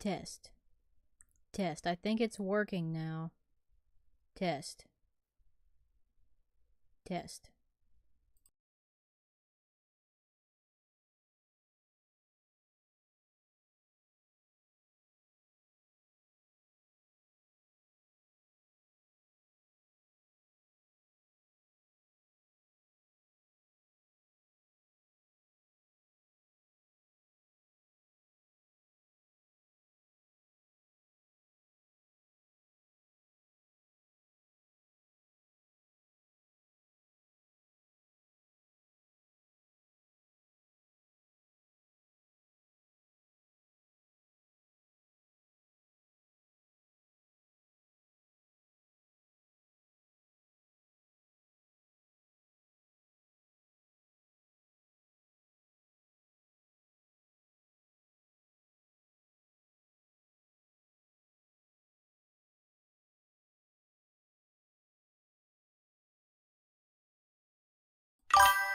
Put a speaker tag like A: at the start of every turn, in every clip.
A: Test. Test. I think it's working now. Test. Test.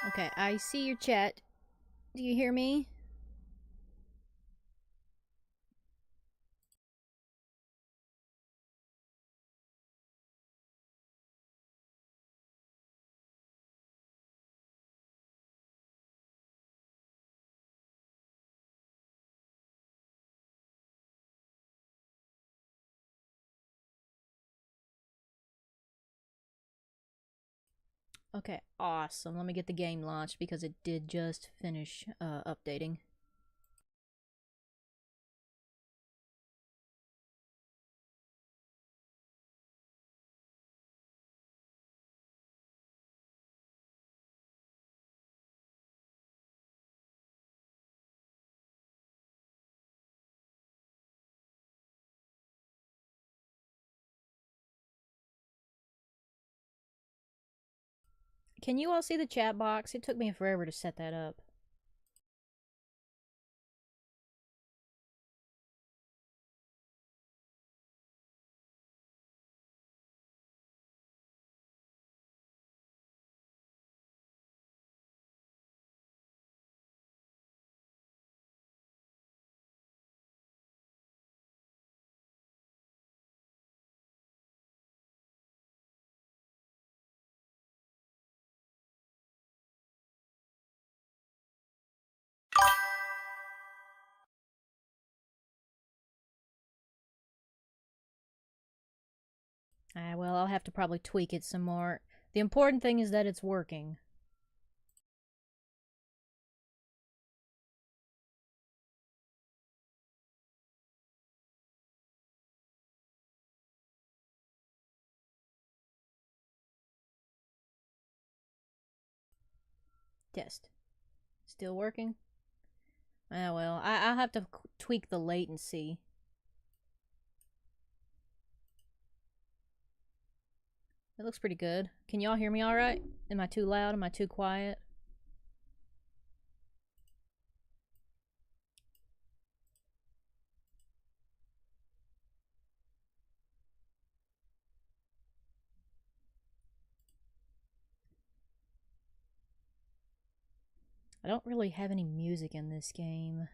A: Okay, I see your chat. Do you hear me? Okay, awesome. Let me get the game launched because it did just finish updating. Can you all see the chat box? It took me forever to set that up. Well, I'll have to probably tweak it some more. The important thing is that it's working. Test. Still working? Well, I'll have to tweak the latency. It looks pretty good. Can y'all hear me alright? Am I too loud? Am I too quiet? I don't really have any music in this game.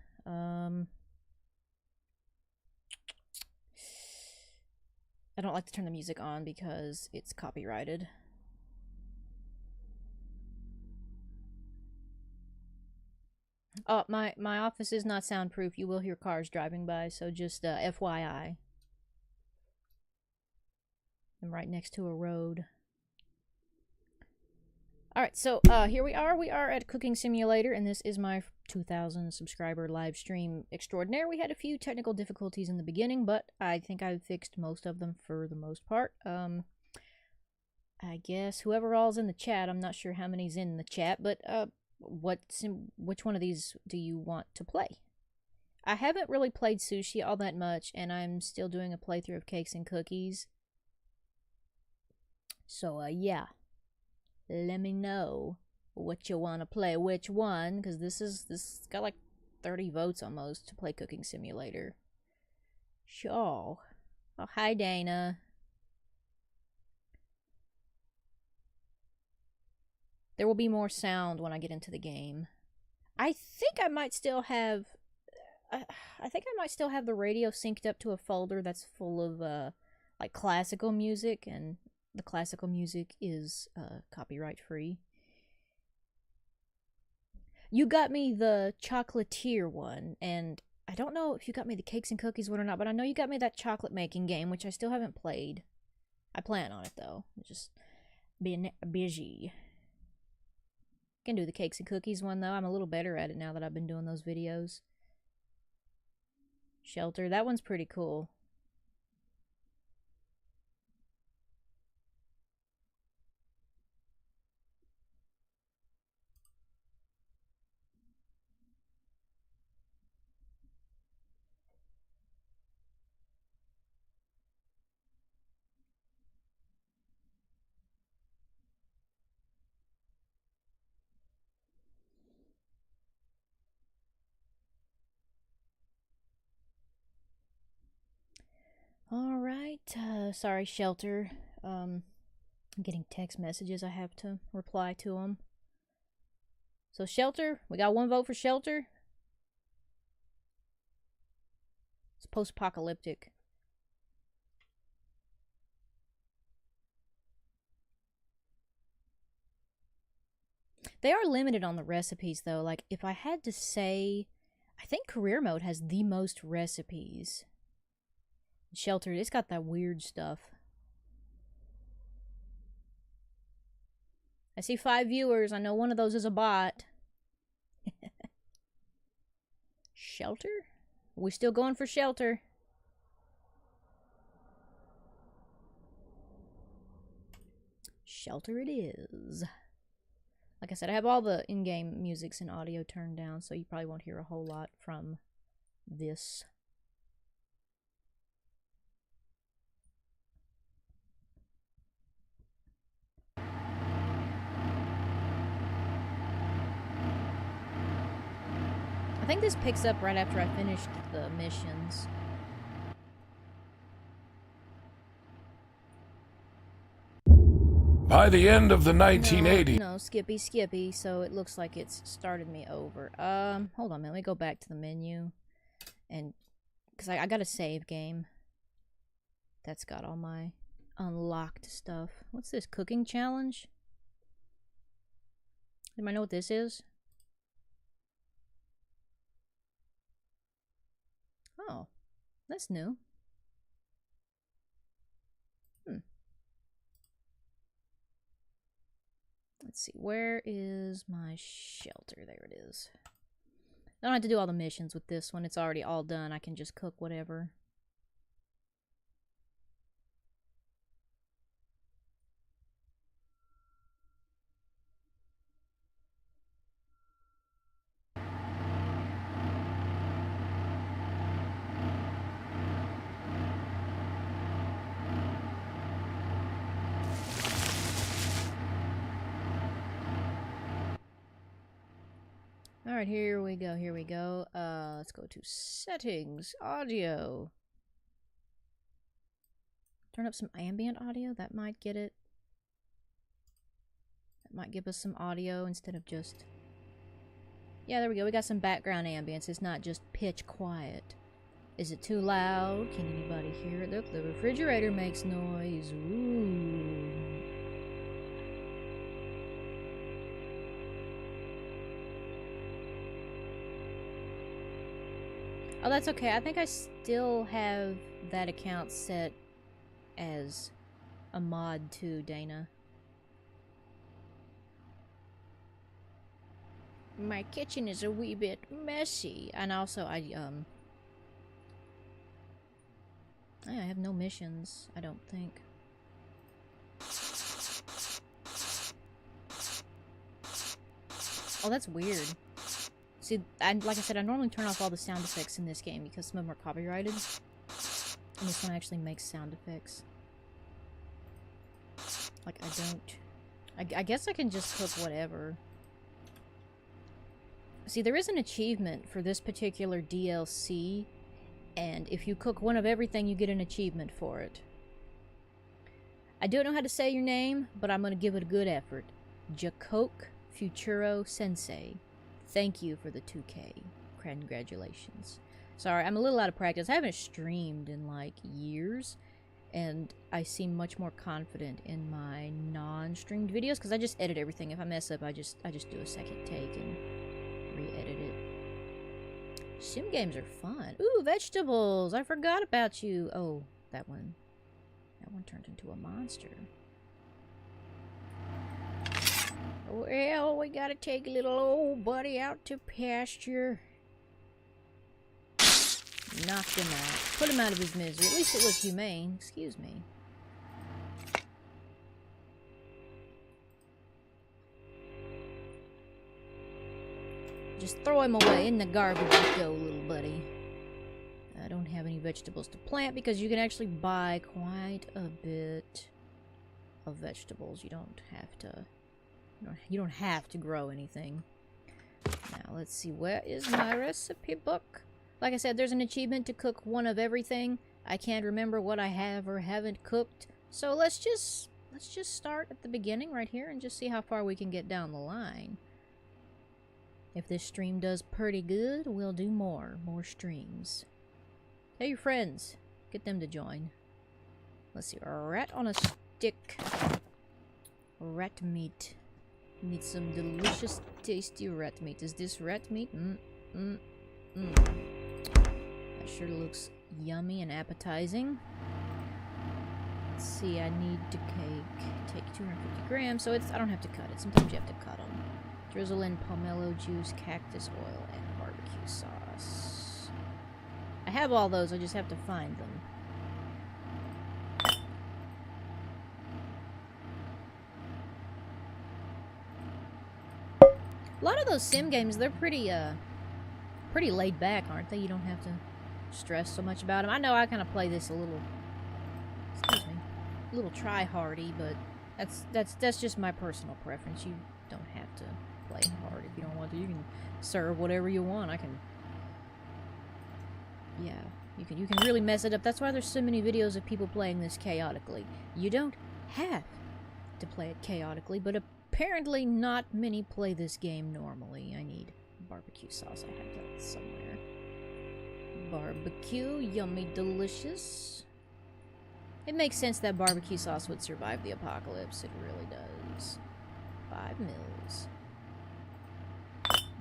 A: I don't like to turn the music on because it's copyrighted. Oh, my office is not soundproof. You will hear cars driving by, so just FYI. I'm right next to a road. Alright, so here we are. We are at Cooking Simulator, and this is my 2,000 subscriber live stream extraordinaire. We had a few technical difficulties in the beginning, but I think I've fixed most of them for the most part. I guess whoever all's in the chat, I'm not sure how many's in the chat, but which one of these do you want to play? I haven't really played sushi all that much, and I'm still doing a playthrough of Cakes and Cookies. So, yeah. Let me know what you want to play, which one, because this got like 30 votes almost to play Cooking Simulator. Sure. Oh, hi, Dana. There will be more sound when I get into the game. I think I might still have I think I might still have the radio synced up to a folder that's full of like classical music, and the classical music is copyright free. You got me the chocolatier one, and I don't know if you got me the cakes and cookies one or not, but I know you got me that chocolate making game, which I still haven't played. I plan on it though. Just being busy. Can do the cakes and cookies one though. I'm a little better at it now that I've been doing those videos. Shelter, that one's pretty cool. Alright, sorry, Shelter. I'm getting text messages, I have to reply to them. So, Shelter, we got one vote for Shelter. It's post-apocalyptic. They are limited on the recipes, though. Like, if I had to say, I think career mode has the most recipes. Shelter, it's got that weird stuff. I see 5 viewers. I know one of those is a bot. Shelter? Are we still going for Shelter? Shelter it is. Like I said, I have all the in-game musics and audio turned down, so you probably won't hear a whole lot from this. I think this picks up right after I finished the missions.
B: By the end of the 1980s...
A: No, skippy, so it looks like it's started me over. Hold on a minute, let me go back to the menu. And, because I got a save game. That's got all my unlocked stuff. What's this, cooking challenge? Anybody know what this is? Oh, that's new. Let's see, where is my shelter? There it is. I don't have to do all the missions with this one. It's already all done. I can just cook whatever. Alright, here we go. Let's go to settings, audio. Turn up some ambient audio, that might get it. That might give us some audio instead of just... Yeah, there we go, we got some background ambience, it's not just pitch quiet. Is it too loud? Can anybody hear it? Look, the refrigerator makes noise. Ooh. Oh, that's okay. I think I still have that account set as a mod too, Dana. My kitchen is a wee bit messy. And also, I have no missions, I don't think. Oh, that's weird. See, like I said, I normally turn off all the sound effects in this game because some of them are copyrighted. And this one actually makes sound effects. Like, I don't... I guess I can just cook whatever. See, there is an achievement for this particular DLC, and if you cook one of everything, you get an achievement for it. I don't know how to say your name, but I'm going to give it a good effort. Jacoke Futuro Sensei. Thank you for the 2K. Congratulations. Sorry, I'm a little out of practice. I haven't streamed in like years, and I seem much more confident in my non-streamed videos because I just edit everything. If I mess up, I just do a second take and re-edit it. Sim games are fun. Ooh, vegetables! I forgot about you. Oh, that one. That one turned into a monster. Well, we gotta take little old buddy out to pasture. Knocked him out. Put him out of his misery. At least it was humane. Excuse me. Just throw him away. In the garbage you go, little buddy. I don't have any vegetables to plant because you can actually buy quite a bit of vegetables. You don't have to... You don't have to grow anything. Now, let's see. Where is my recipe book? Like I said, there's an achievement to cook one of everything. I can't remember what I have or haven't cooked. So let's just start at the beginning right here and just see how far we can get down the line. If this stream does pretty good, we'll do more streams. Tell your friends. Get them to join. Let's see. Rat on a stick. Rat meat. Need some delicious, tasty rat meat. Is this rat meat? That sure looks yummy and appetizing. Let's see, I need to take 250 grams, so I don't have to cut it. Sometimes you have to cut them. Drizzle in pomelo juice, cactus oil, and barbecue sauce. I have all those, I just have to find them. A lot of those sim games, they're pretty laid back, aren't they? You don't have to stress so much about them. I know I kind of play this a little, excuse me, a little try-hardy, but that's just my personal preference. You don't have to play hard if you don't want to. You can serve whatever you want. Yeah, you can really mess it up. That's why there's so many videos of people playing this chaotically. You don't have to play it chaotically, but apparently not many play this game normally. I need barbecue sauce. I have that somewhere. Barbecue, yummy, delicious. It makes sense that barbecue sauce would survive the apocalypse. It really does. 5 mils.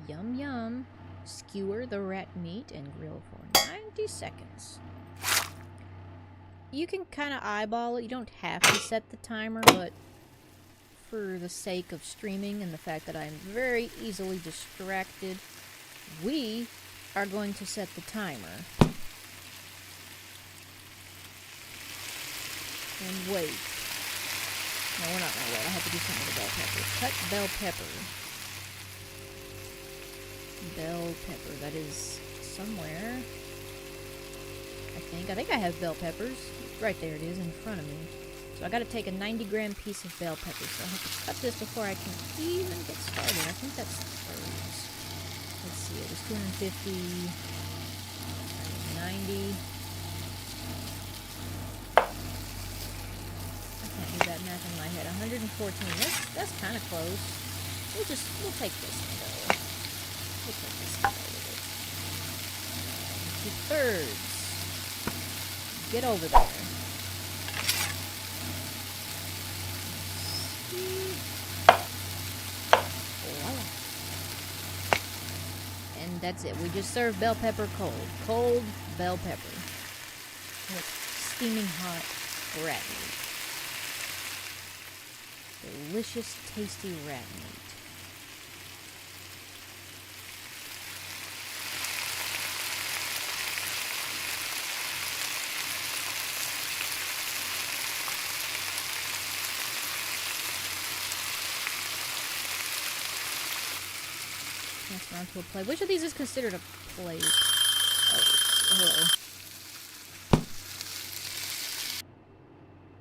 A: Yum yum. Skewer the rat meat and grill for 90 seconds. You can kind of eyeball it. You don't have to set the timer, but for the sake of streaming and the fact that I'm very easily distracted, we are going to set the timer. And wait. No, we're not gonna wait. I have to do something with the bell pepper. Cut bell pepper. Bell pepper. That is somewhere. I think I have bell peppers. Right there it is in front of me. So I gotta take a 90-gram piece of bell pepper. So I have to cut this before I can even get started. I think that's thirds. Let's see, it was 250, 90. I can't do that math in my head. 114. That's kind of close. We'll take this one though. We'll take this one with it. 2/3. Get over there. And that's it. We just serve bell pepper cold. Cold bell pepper. With steaming hot rat meat. Delicious, tasty rat meat. Next round to a plate. Which of these is considered a plate? Oh.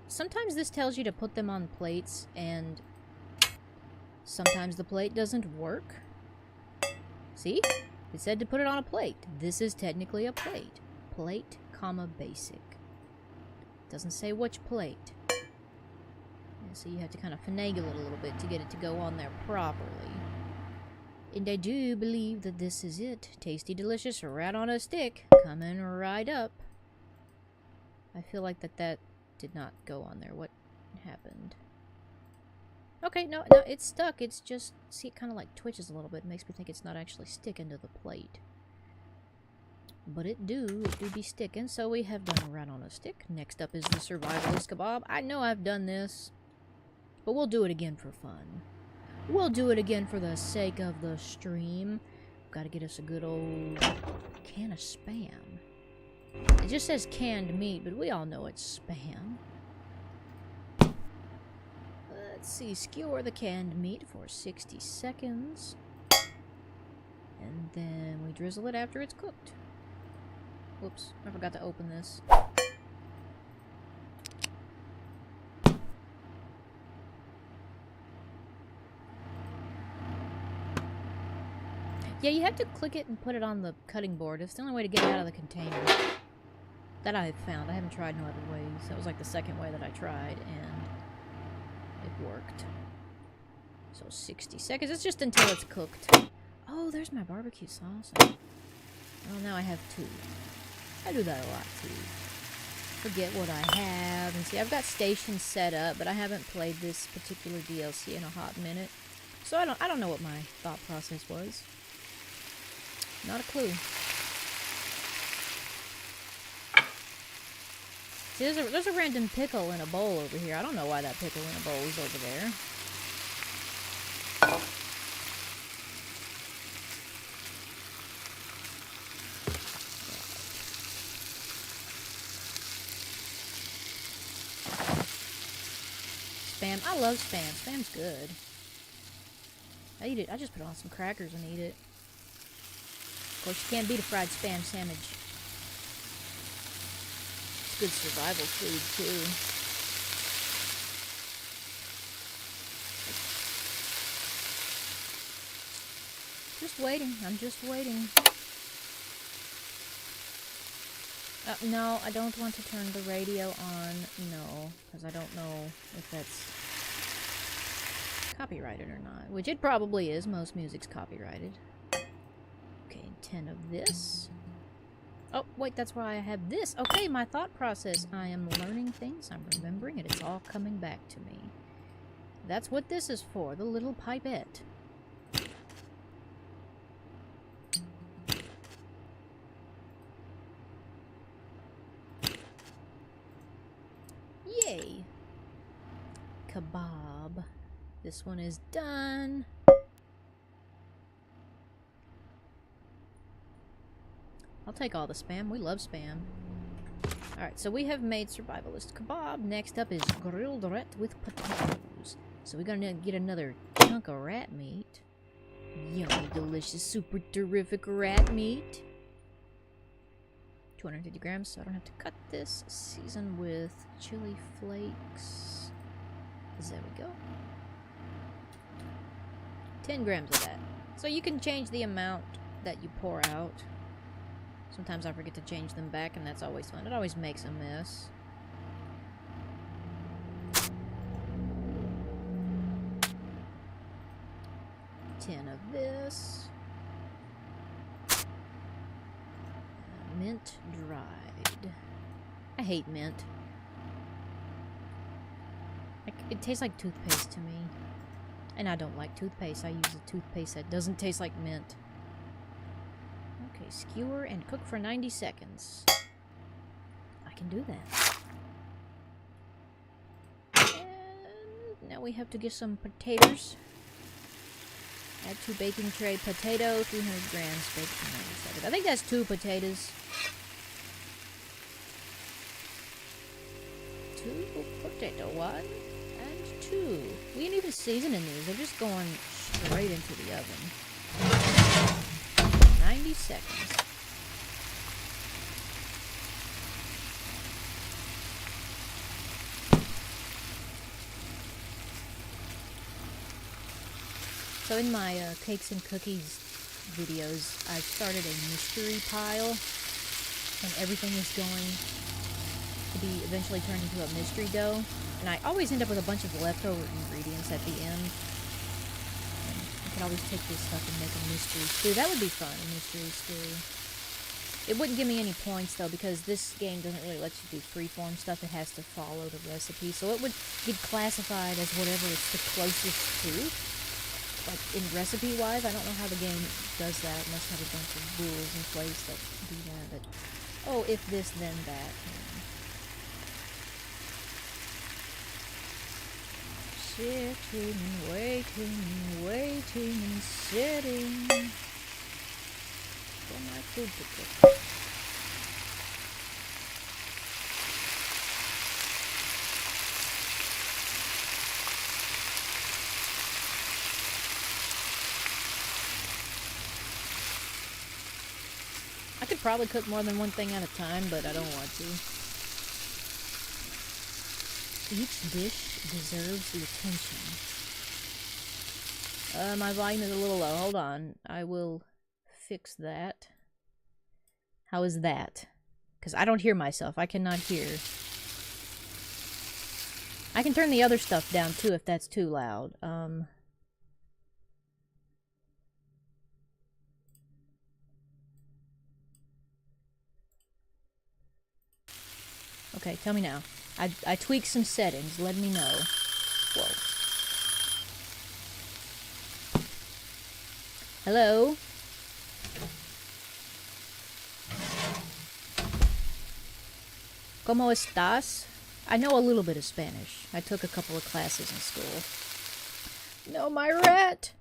A: Sometimes this tells you to put them on plates, and sometimes the plate doesn't work. See? It said to put it on a plate. This is technically a plate. Plate, comma, basic. Doesn't say which plate. And so you have to kind of finagle it a little bit to get it to go on there properly. And I do believe that this is it. Tasty, delicious, rat on a stick. Coming right up. I feel like that did not go on there. What happened? Okay, no, it's stuck. It's just, see, it kind of like twitches a little bit. It makes me think it's not actually sticking to the plate. But it do be sticking. So we have done rat on a stick. Next up is the survivalist kebab. I know I've done this, but we'll do it again for fun. We'll do it again for the sake of the stream. Got to get us a good old can of Spam. It just says canned meat, but we all know it's Spam. Let's see, skewer the canned meat for 60 seconds. And then we drizzle it after it's cooked. Whoops, I forgot to open this. Yeah, you have to click it and put it on the cutting board. It's the only way to get it out of the container. That I've found. I haven't tried no other ways. That was like the second way that I tried, and it worked. So 60 seconds. It's just until it's cooked. Oh, there's my barbecue sauce. Oh, now I have 2. I do that a lot too. Forget what I have. And see, I've got stations set up, but I haven't played this particular DLC in a hot minute. So I don't know what my thought process was. Not a clue. See, there's a random pickle in a bowl over here. I don't know why that pickle in a bowl is over there. Spam. I love Spam. Spam's good. I eat it. I just put it on some crackers and eat it. Of course, you can't beat a fried Spam sandwich. It's good survival food, too. Just waiting. I'm just waiting. No, I don't want to turn the radio on. No, because I don't know if that's copyrighted or not. Which it probably is. Most music's copyrighted. Okay, 10 of this. Oh, wait, that's why I have this. Okay, my thought process. I am learning things. I'm remembering it. It's all coming back to me. That's what this is for. The little pipette. Yay! Kebab. This one is done. I'll take all the Spam. We love Spam. Alright, so we have made survivalist kebab. Next up is grilled rat with potatoes. So we're gonna get another chunk of rat meat. Yummy, delicious, super terrific rat meat. 250 grams, so I don't have to cut this. Season with chili flakes. There we go. 10 grams of that. So you can change the amount that you pour out. Sometimes I forget to change them back, and that's always fun. It always makes a mess. Ten of this. Mint dried. I hate mint. It tastes like toothpaste to me. And I don't like toothpaste. I use a toothpaste that doesn't taste like mint. Okay, skewer and cook for 90 seconds. I can do that. And now we have to get some potatoes. Add to baking tray potato, 300 grams, baked for 90 seconds. I think that's 2 potatoes. 2 potato, 1 and 2. We ain't even seasoning these. They're just going straight into the oven. 90 seconds. So in my cakes and cookies videos, I started a mystery pile, and everything is going to be eventually turned into a mystery dough. And I always end up with a bunch of leftover ingredients at the end. could always take this stuff and make a mystery stew. That would be fun, a mystery stew. It wouldn't give me any points, though, because this game doesn't really let you do freeform stuff. It has to follow the recipe. So it would be classified as whatever it's the closest to. Like, in recipe-wise, I don't know how the game does that. It must have a bunch of rules in place that do that. But, oh, if this, then that. Sitting and waiting and sitting for my food to cook. I could probably cook more than one thing at a time, but I don't want to. Each dish deserves the attention. My volume is a little low. Hold on. I will fix that. How is that? Because I don't hear myself. I cannot hear. I can turn the other stuff down, too, if that's too loud. Okay, tell me now. I tweaked some settings. Let me know. Whoa. Hello? ¿Cómo estás? I know a little bit of Spanish. I took a couple of classes in school. No, my rat!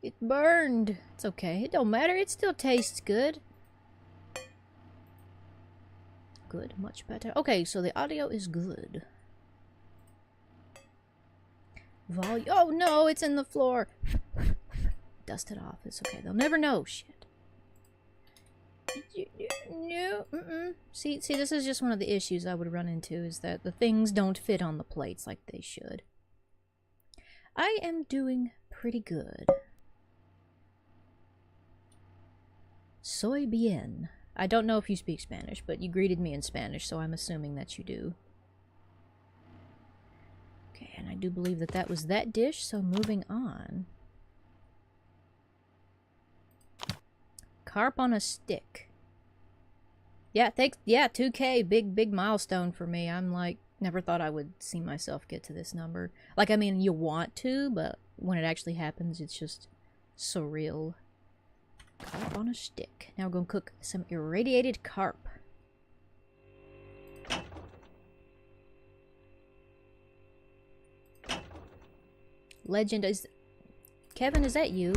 A: It burned. It's okay. It don't matter. It still tastes good. Good. Much better. Okay, so the audio is good. Volume. Oh, no! It's in the floor. Dust it off. It's okay. They'll never know. Shit. No. See, this is just one of the issues I would run into, is that the things don't fit on the plates like they should. I am doing pretty good. Soy bien. I don't know if you speak Spanish, but you greeted me in Spanish, so I'm assuming that you do. Okay, and I do believe that that was that dish, so moving on. Carp on a stick. Yeah, thanks. Yeah, 2K, big milestone for me. I'm like, never thought I would see myself get to this number. Like, I mean, you want to, but when it actually happens, it's just surreal. Carp on a stick. Now we're gonna cook some irradiated carp. Legend is... Kevin, is that you?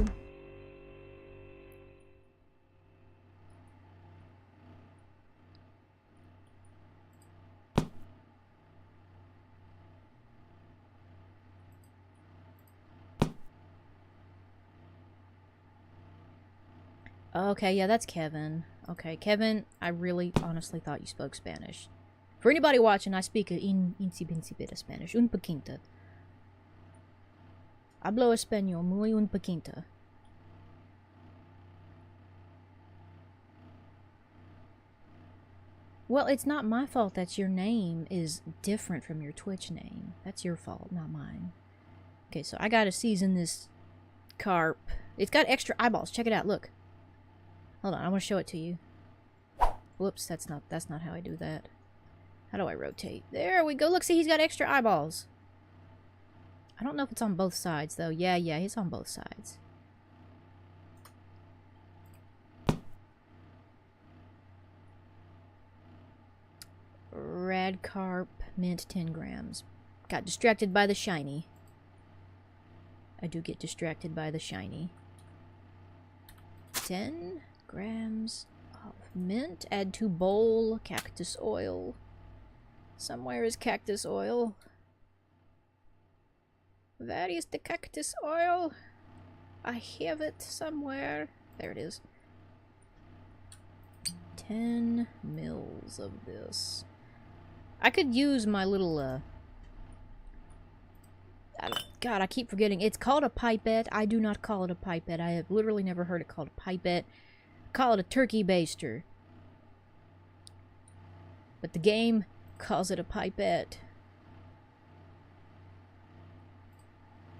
A: Okay, yeah, that's Kevin. Okay, Kevin, I really honestly thought you spoke Spanish. For anybody watching, I speak in inci bit of Spanish. Un poquito. Hablo español muy un poquito. Well, it's not my fault that your name is different from your Twitch name. That's your fault, not mine. Okay, so I gotta season this carp. It's got extra eyeballs. Check it out, look. Hold on, I want to show it to you. Whoops, that's not how I do that. How do I rotate? There we go. Look, see, he's got extra eyeballs. I don't know if it's on both sides, though. Yeah, he's on both sides. Rad carp, mint 10 grams. Got distracted by the shiny. I do get distracted by the shiny. 10 grams of mint. Add to bowl. Cactus oil. Somewhere is cactus oil. Where is the cactus oil? I have it somewhere. There it is. 10 mils of this. I could use my little, God, I keep forgetting. It's called a pipette. I do not call it a pipette. I have literally never heard it called a pipette. I call it a turkey baster. But the game calls it a pipette.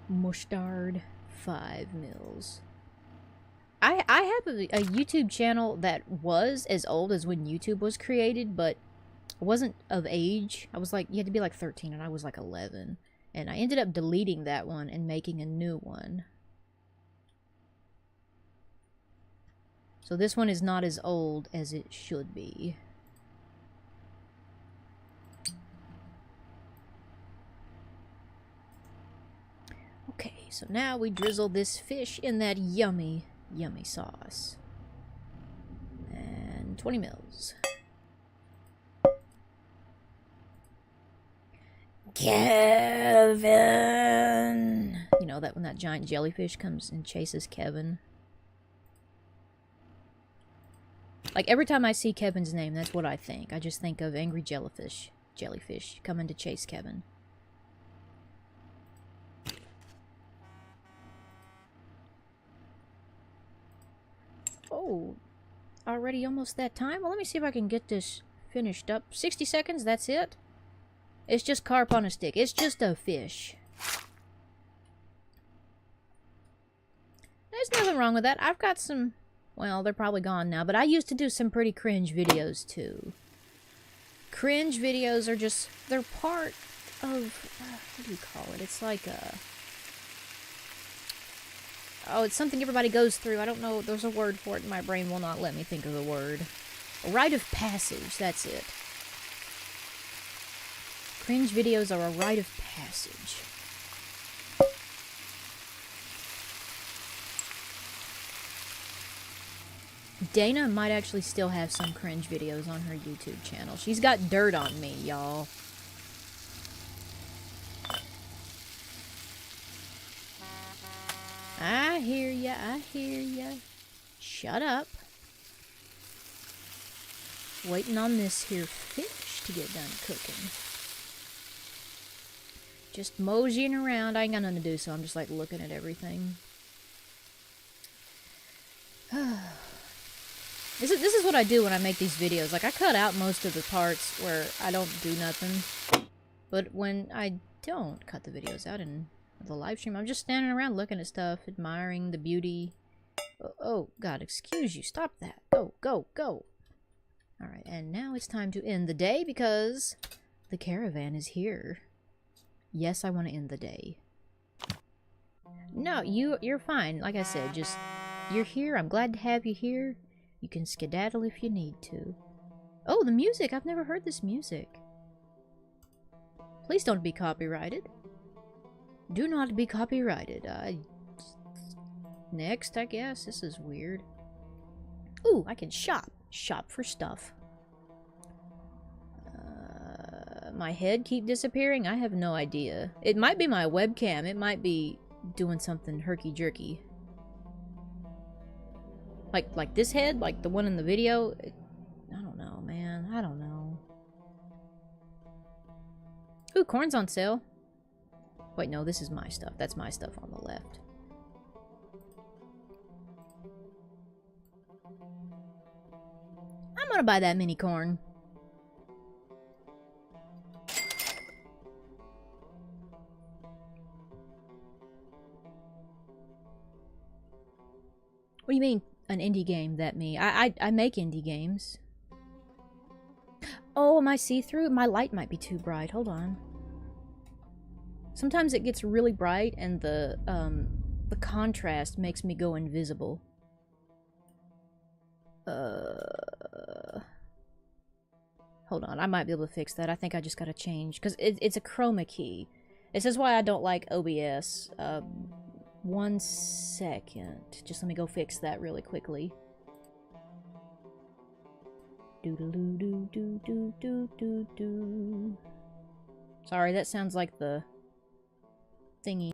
A: Mustard. 5 mils. I have a YouTube channel that was as old as when YouTube was created, but wasn't of age. I was like, you had to be like 13 and I was like 11. And I ended up deleting that one and making a new one. So this one is not as old as it should be. Okay, so now we drizzle this fish in that yummy, yummy sauce. And 20 mils. Kevin! You know, that when that giant jellyfish comes and chases Kevin. Like, every time I see Kevin's name, that's what I think. I just think of angry jellyfish coming to chase Kevin. Oh, already almost that time? Well, let me see if I can get this finished up. 60 seconds, that's it? It's just carp on a stick. It's just a fish. There's nothing wrong with that. I've got some... Well, they're probably gone now, but I used to do some pretty cringe videos, too. Cringe videos are just... They're part of... what do you call it? It's like a... Oh, it's something everybody goes through. I don't know. There's a word for it. My brain will not let me think of the word. A rite of passage. That's it. Cringe videos are a rite of passage. Dana might actually still have some cringe videos on her YouTube channel. She's got dirt on me, y'all. I hear ya, I hear ya. Shut up. Waiting on this here fish to get done cooking. Just moseying around. I ain't got nothing to do, so I'm just like looking at everything. This is what I do when I make these videos. Like, I cut out most of the parts where I don't do nothing. But when I don't cut the videos out in the live stream, I'm just standing around looking at stuff, admiring the beauty. Oh, God, excuse you. Stop that. Go, go, go. Alright, and now it's time to end the day because the caravan is here. Yes, I want to end the day. No, you're fine. Like I said, just... You're here. I'm glad to have you here. You can skedaddle if you need to. Oh, the music! I've never heard this music. Please don't be copyrighted. Do not be copyrighted. Next, I guess. This is weird. Ooh, I can shop. Shop for stuff. My head keep disappearing? I have no idea. It might be my webcam. It might be doing something herky-jerky. Like this head? Like the one in the video? I don't know, man. I don't know. Ooh, corn's on sale. Wait, no, this is my stuff. That's my stuff on the left. I'm gonna buy that mini corn. What do you mean, an indie game that me? I make indie games. Oh, am I see-through? My light might be too bright. Hold on. Sometimes it gets really bright and the contrast makes me go invisible. Hold on, I might be able to fix that. I think I just gotta change, because it's a chroma key. This is why I don't like OBS. 1 second. Just let me go fix that really quickly. Do-do-do-do-do-do-do-do. Sorry, that sounds like the thingy.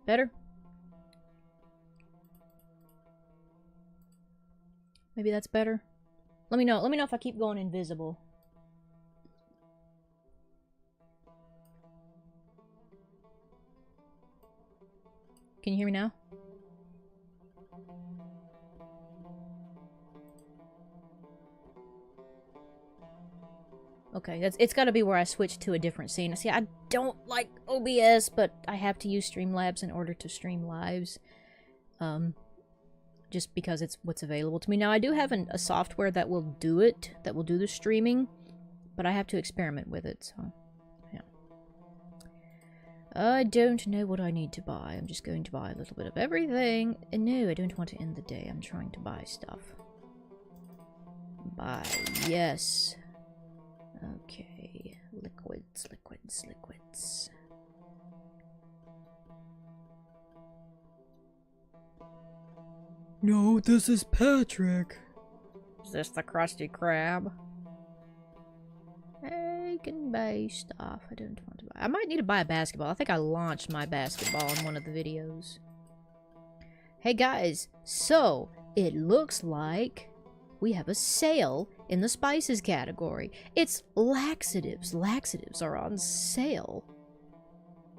A: Better? Maybe that's better? Let me know. Let me know if I keep going invisible. Can you hear me now? Okay, it's got to be where I switch to a different scene. See, I don't like OBS, but I have to use Streamlabs in order to stream lives. Just because it's what's available to me. Now, I do have a software that will do it, that will do the streaming, but I have to experiment with it, so, yeah. I don't know what I need to buy. I'm just going to buy a little bit of everything. And no, I don't want to end the day. I'm trying to buy stuff. Buy, yes. Okay, liquids, liquids, liquids.
C: No, this is Patrick.
A: Is this the Krusty Krab? I can buy stuff I don't want to buy. I might need to buy a basketball. I think I launched my basketball in one of the videos. Hey guys, so it looks like we have a sale in the spices category. It's laxatives. Laxatives are on sale.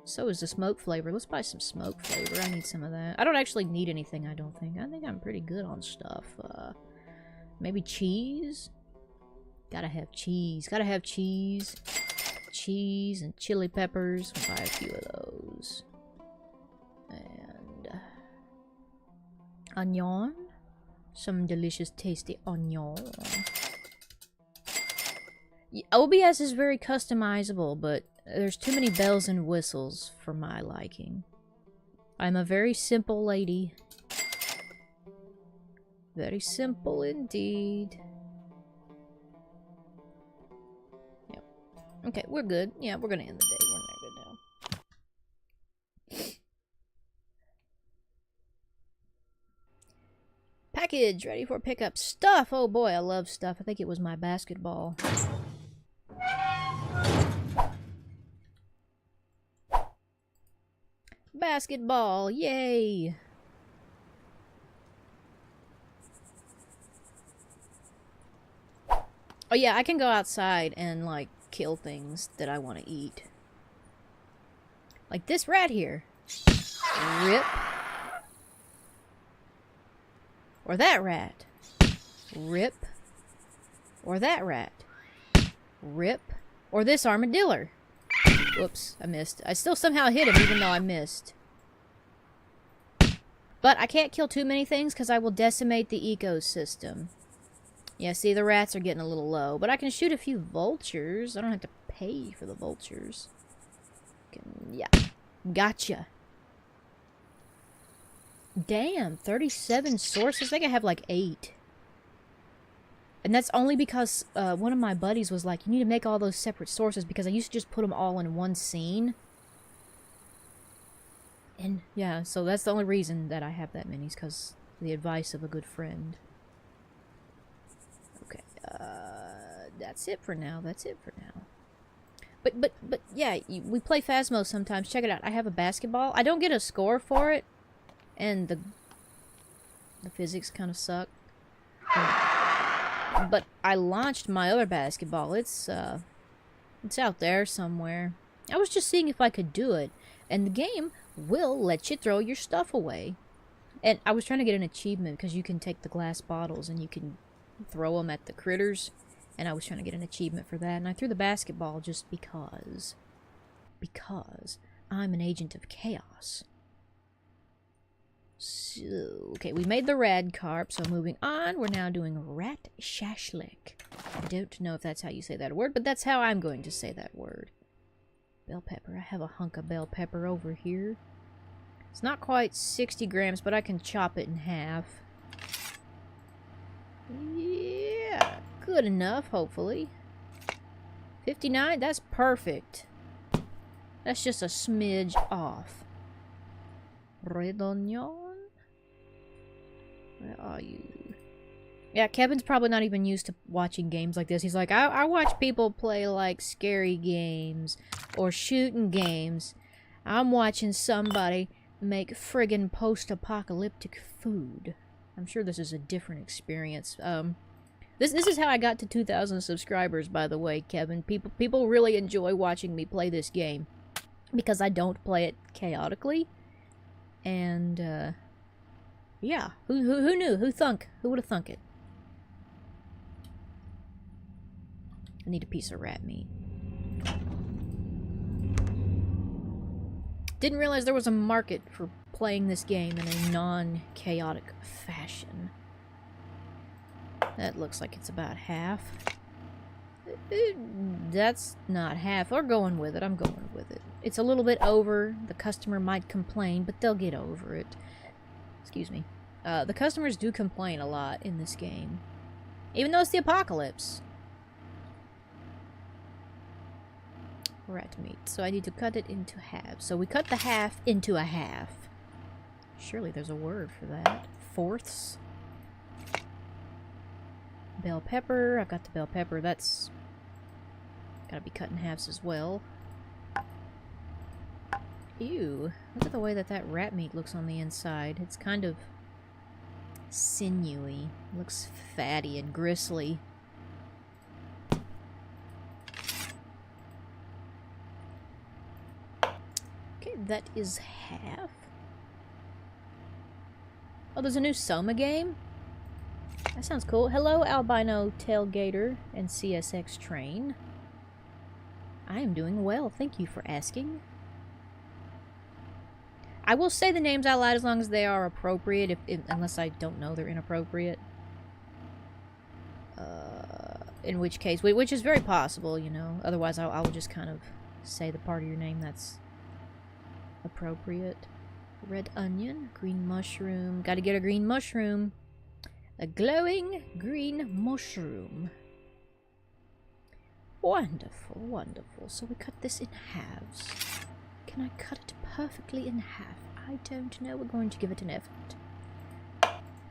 A: So is the smoke flavor. Let's buy some smoke flavor. I need some of that. I don't actually need anything, I don't think. I think I'm pretty good on stuff. Maybe cheese? Gotta have cheese. Gotta have cheese. Cheese and chili peppers. We'll buy a few of those. And onion. Some delicious, tasty onion. OBS is very customizable, but there's too many bells and whistles for my liking. I'm a very simple lady. Very simple indeed. Yep. Okay, we're good. Yeah, we're gonna end the day. We're not good now. Package ready for pickup. Stuff! Oh boy, I love stuff. I think it was my basketball. Basketball! Yay! Oh yeah, I can go outside and, like, kill things that I want to eat. Like this rat here. Rip. Or that rat. Rip. Or that rat. Rip. Or this armadillo. Whoops, I missed. I still somehow hit him even though I missed. But I can't kill too many things because I will decimate the ecosystem. Yeah, see, the rats are getting a little low. But I can shoot a few vultures. I don't have to pay for the vultures. Yeah. Gotcha. Damn, 37 sources? I think I have like 8. And that's only because one of my buddies was like, you need to make all those separate sources because I used to just put them all in one scene. And yeah, so that's the only reason that I have that many is because the advice of a good friend. Okay, that's it for now. That's it for now. But yeah, we play Phasmo sometimes. Check it out. I have a basketball. I don't get a score for it. And the physics kind of suck. But I launched my other basketball. It's out there somewhere. I was just seeing if I could do it. And the game will let you throw your stuff away. And I was trying to get an achievement because you can take the glass bottles and you can throw them at the critters. And I was trying to get an achievement for that. And I threw the basketball just because. Because I'm an agent of chaos. So, okay, we made the rad carp, so moving on, we're now doing rat shashlik. I don't know if that's how you say that word, but that's how I'm going to say that word. Bell pepper. I have a hunk of bell pepper over here. It's not quite 60 grams, but I can chop it in half. Yeah, good enough, hopefully. 59, that's perfect. That's just a smidge off. Red onion? Where are you? Yeah, Kevin's probably not even used to watching games like this. He's like, I watch people play, like, scary games or shooting games. I'm watching somebody make friggin' post-apocalyptic food. I'm sure this is a different experience. This is how I got to 2,000 subscribers, by the way, Kevin. People really enjoy watching me play this game because I don't play it chaotically. And yeah, who knew? Who would have thunk it? I need a piece of rat meat. Didn't realize there was a market for playing this game in a non-chaotic fashion. That looks like it's about half. That's not half. We're going with it. I'm going with it. It's a little bit over. The customer might complain, but they'll get over it. Excuse me. The customers do complain a lot in this game. Even though it's the apocalypse. Rat meat. So I need to cut it into halves. So we cut the half into a half. Surely there's a word for that. Fourths. Bell pepper. I've got the bell pepper. That's gotta be cut in halves as well. Ew. Look at the way that rat meat looks on the inside. It's kind of sinewy. Looks fatty and gristly. Okay, that is half. Oh, there's a new Soma game? That sounds cool. Hello, Albino Tailgater and CSX Train. I am doing well. Thank you for asking. I will say the names out loud as long as they are appropriate, unless I don't know they're inappropriate. In which case, which is very possible, you know. Otherwise, I will just kind of say the part of your name that's appropriate. Red onion, green mushroom. Gotta get a green mushroom. A glowing green mushroom. Wonderful, wonderful. So we cut this in halves. Can I cut it perfectly in half? I don't know. We're going to give it an effort.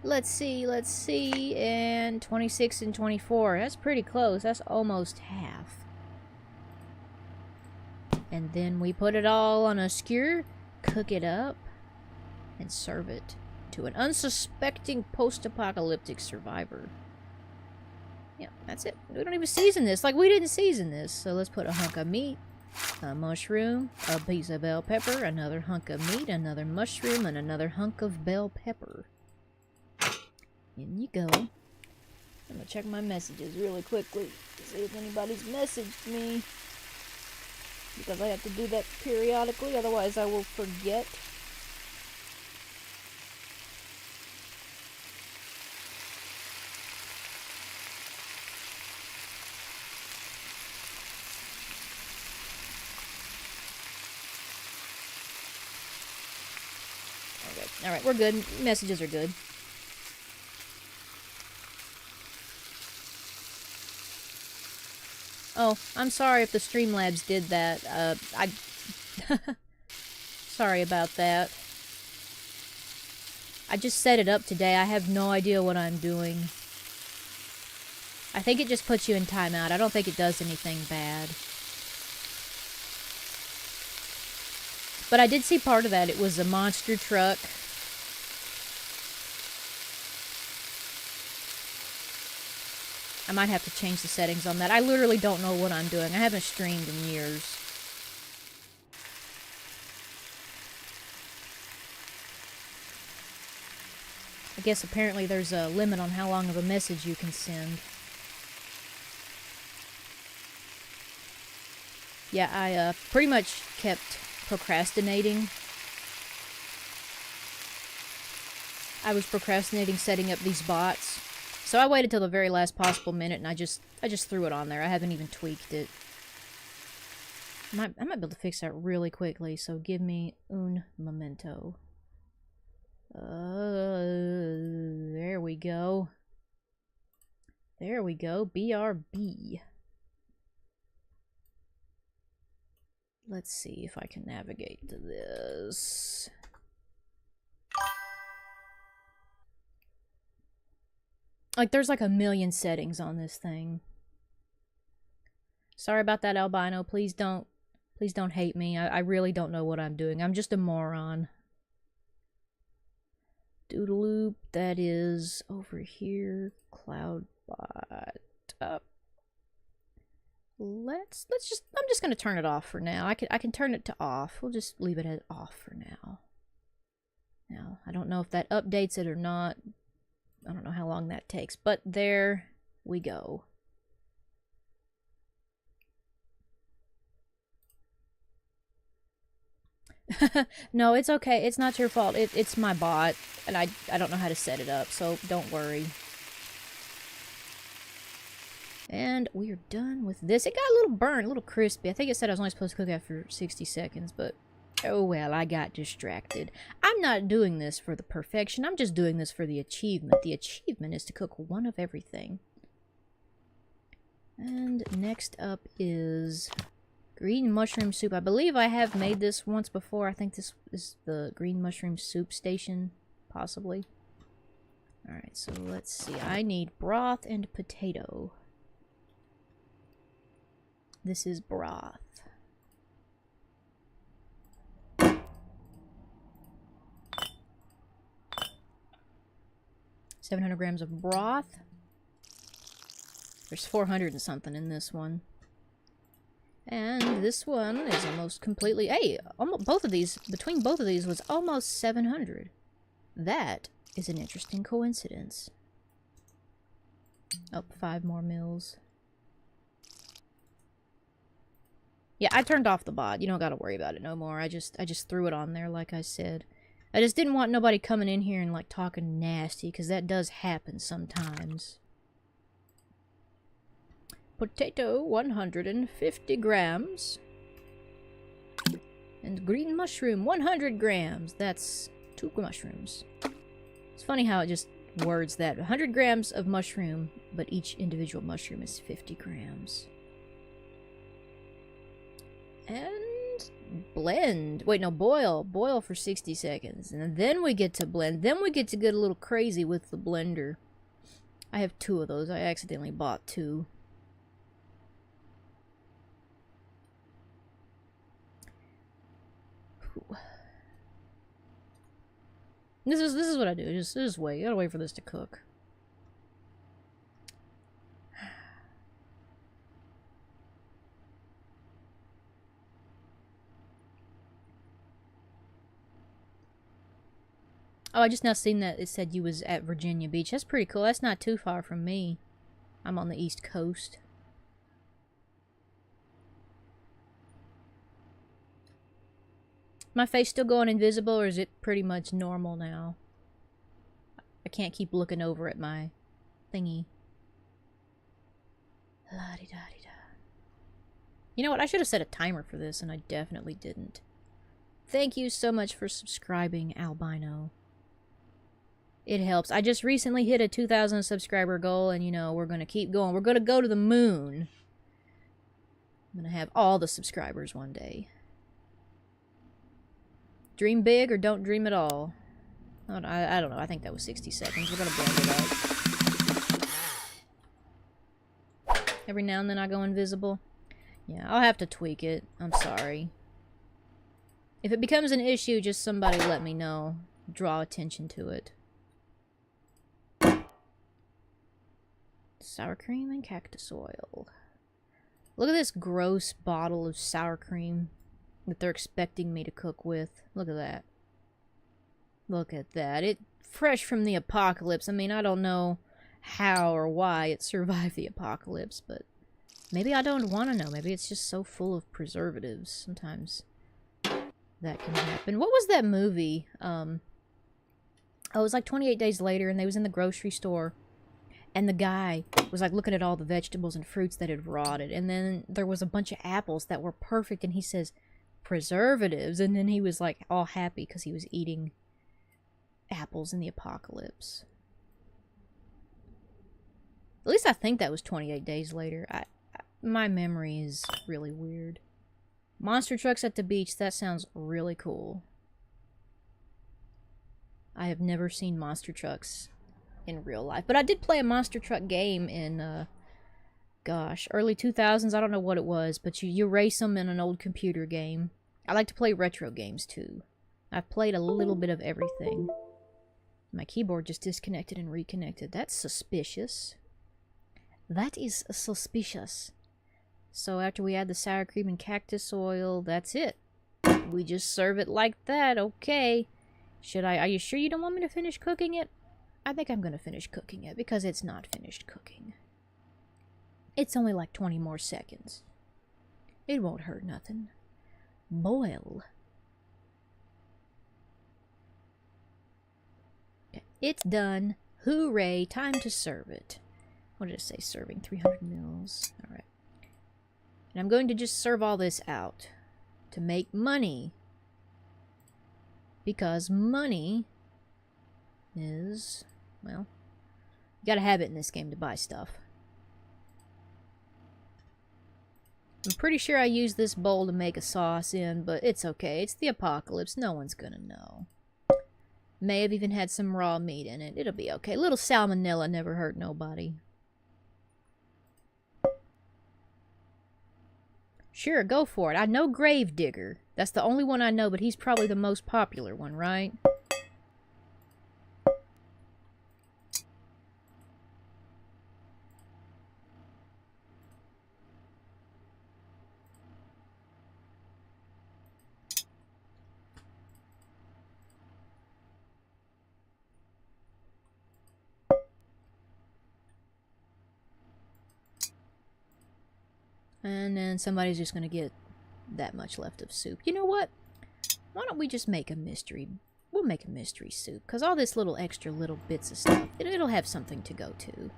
A: Let's see. And 26 and 24. That's pretty close. That's almost half. And then we put it all on a skewer, cook it up, and serve it to an unsuspecting post-apocalyptic survivor. Yeah, that's it. We don't even season this. Like, we didn't season this. So let's put a hunk of meat, a mushroom, a piece of bell pepper, another hunk of meat, another mushroom, and another hunk of bell pepper. In you go. I'm gonna check my messages really quickly to see if anybody's messaged me. Because I have to do that periodically, otherwise I will forget. Alright, we're good. Messages are good. Oh, I'm sorry if the Streamlabs did that. Sorry about that. I just set it up today. I have no idea what I'm doing. I think it just puts you in timeout. I don't think it does anything bad. But I did see part of that. It was a monster truck. I might have to change the settings on that. I literally don't know what I'm doing. I haven't streamed in years. I guess apparently there's a limit on how long of a message you can send. Yeah, I pretty much kept procrastinating. I was procrastinating setting up these bots. So I waited till the very last possible minute and I just threw it on there. I haven't even tweaked it. I might be able to fix that really quickly, so give me un momento. There we go. There we go. BRB. Let's see if I can navigate to this. Like, there's like a million settings on this thing. Sorry about that, Albino. Please don't hate me. I really don't know what I'm doing. I'm just a moron. Doodaloop, that is over here. Cloudbot up. I'm just gonna turn it off for now. I can turn it to off. We'll just leave it as off for now. Now, I don't know if that updates it or not. I don't know how long that takes, but there we go. No, it's okay. It's not your fault. It's my bot, and I don't know how to set it up, so don't worry. And we are done with this. It got a little burnt, a little crispy. I think it said I was only supposed to cook after 60 seconds, but oh well, I got distracted. I'm not doing this for the perfection. I'm just doing this for the achievement. The achievement is to cook one of everything. And next up is green mushroom soup. I believe I have made this once before. I think this is the green mushroom soup station, possibly. Alright, so let's see. I need broth and potato. This is broth. $700 grams of broth. There's 400 and something in this one. And this one is almost completely... Hey, almost both of these, between both of these was almost 700. That is an interesting coincidence. Oh, 5 more mils. Yeah, I turned off the bot. You don't gotta worry about it no more. I just threw it on there like I said. I just didn't want nobody coming in here and like talking nasty, because that does happen sometimes. Potato, 150 grams. And green mushroom, 100 grams. That's 2 mushrooms. It's funny how it just words that. 100 grams of mushroom, but each individual mushroom is 50 grams. And blend. Wait, no, boil. Boil for 60 seconds. And then we get to blend. Then we get to get a little crazy with the blender. I have 2 of those. I accidentally bought 2. This is what I do. Just wait. You gotta wait for this to cook. Oh, I just now seen that it said you was at Virginia Beach. That's pretty cool. That's not too far from me. I'm on the East Coast. My face still going invisible, or is it pretty much normal now? I can't keep looking over at my thingy. La-di-da-di-da. You know what? I should have set a timer for this, and I definitely didn't. Thank you so much for subscribing, Albino. It helps. I just recently hit a 2,000 subscriber goal, and you know, we're going to keep going. We're going to go to the moon. I'm going to have all the subscribers one day. Dream big or don't dream at all. I don't know. I think that was 60 seconds. We're going to blend it up. Every now and then I go invisible. Yeah, I'll have to tweak it. I'm sorry. If it becomes an issue, just somebody let me know. Draw attention to it. Sour cream and cactus oil. Look at this gross bottle of sour cream that they're expecting me to cook with. Look at that. Look at that. It fresh from the apocalypse. I mean, I don't know how or why it survived the apocalypse, but maybe I don't want to know. Maybe it's just so full of preservatives. Sometimes that can happen. What was that movie? Oh, it was like 28 Days Later, and they was in the grocery store, and the guy was like looking at all the vegetables and fruits that had rotted, and then there was a bunch of apples that were perfect, and he says, preservatives, and then he was like all happy because he was eating apples in the apocalypse. At least I think that was 28 Days Later. My memory is really weird. Monster trucks at the beach, that sounds really cool. I have never seen monster trucks in real life, but I did play a monster truck game in gosh, early 2000s. I don't know what it was, but you race them in an old computer game. I like to play retro games too. I've played a little bit of everything. My keyboard just disconnected and reconnected. That's suspicious. That is suspicious. So after we add the sour cream and cactus oil, that's it. We just serve it like that. Okay. Are you sure you don't want me to finish cooking it? I think I'm going to finish cooking it because it's not finished cooking. It's only like 20 more seconds. It won't hurt nothing. Boil. It's done. Hooray. Time to serve it. What did it say? Serving 300 mils. Alright. And I'm going to just serve all this out to make money. Because money is, well, you gotta have it in this game to buy stuff. I'm pretty sure I used this bowl to make a sauce in, but it's okay. It's the apocalypse. No one's gonna know. May have even had some raw meat in it. It'll be okay. Little salmonella never hurt nobody. Sure, go for it. I know Gravedigger. That's the only one I know, but he's probably the most popular one, right? And then somebody's just going to get that much left of soup. You know what? Why don't we just make a mystery? We'll make a mystery soup. Because all this little extra little bits of stuff, it'll have something to go to.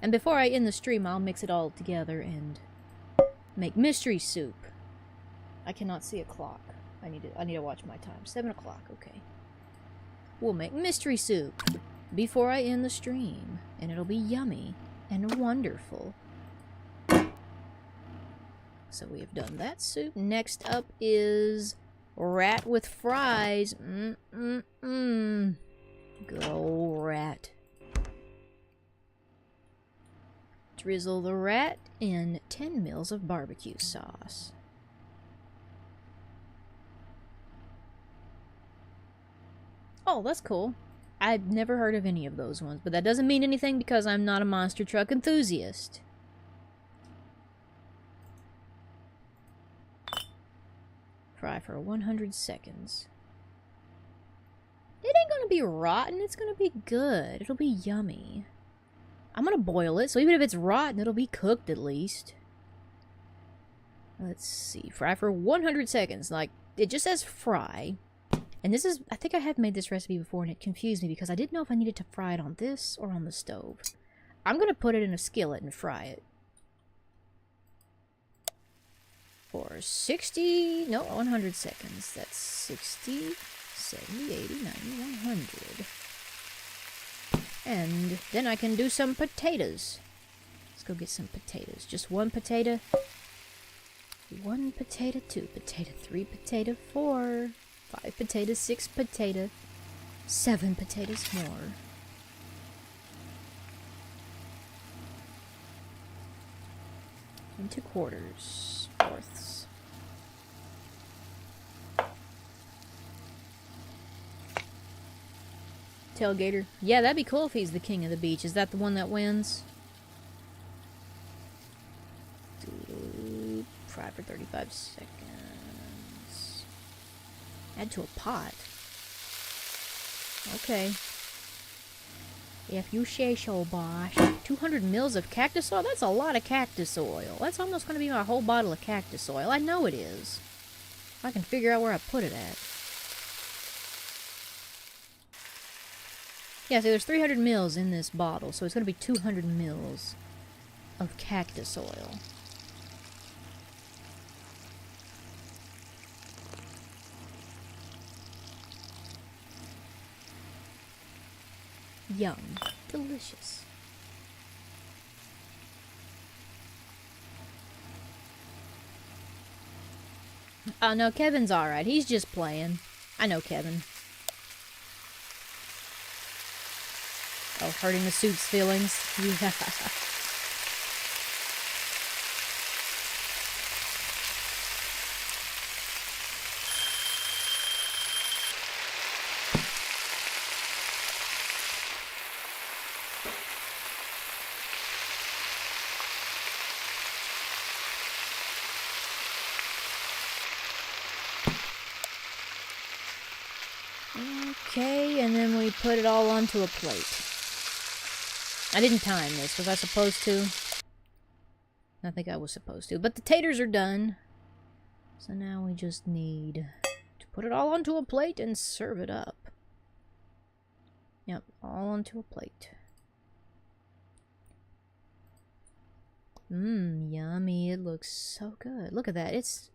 A: And before I end the stream, I'll mix it all together and make mystery soup. I cannot see a clock. I need to watch my time. 7 o'clock, okay. We'll make mystery soup before I end the stream. And it'll be yummy and wonderful. So we have done that soup. Next up is rat with fries. Good old rat. Drizzle the rat in 10 mils of barbecue sauce. Oh, that's cool. I've never heard of any of those ones, but that doesn't mean anything because I'm not a monster truck enthusiast. Fry for 100 seconds. It ain't gonna be rotten, it's gonna be good. It'll be yummy. I'm gonna boil it, so even if it's rotten, it'll be cooked at least. Let's see. Fry for 100 seconds. Like, it just says fry. And this is, I think I have made this recipe before and it confused me because I didn't know if I needed to fry it on this or on the stove. I'm gonna put it in a skillet and fry it. For 100 seconds. That's 60, 70, 80, 90, 100. And then I can do some potatoes. Let's go get some potatoes. Just one potato. 1 potato, 2 potato, 3 potato, 4, 5 potatoes, 6 potato, 7 potatoes more. Into quarters, fourths. Tailgater. Yeah, that'd be cool if he's the king of the beach. Is that the one that wins? Fry for 35 seconds. Add to a pot. Okay. If you say so, boss. 200 mils of cactus oil? That's a lot of cactus oil. That's almost going to be my whole bottle of cactus oil. I know it is. If I can figure out where I put it at. Yeah, so there's 300 mils in this bottle, so it's going to be 200 mils of cactus oil. Yum. Delicious. Oh, no, Kevin's alright. He's just playing. I know Kevin. Oh, hurting the suit's feelings? Yeah. Okay, and then we put it all onto a plate. I didn't time this. Was I supposed to? I think I was supposed to. But the taters are done. So now we just need to put it all onto a plate and serve it up. Yep, all onto a plate. Mmm, yummy. It looks so good. Look at that. It's...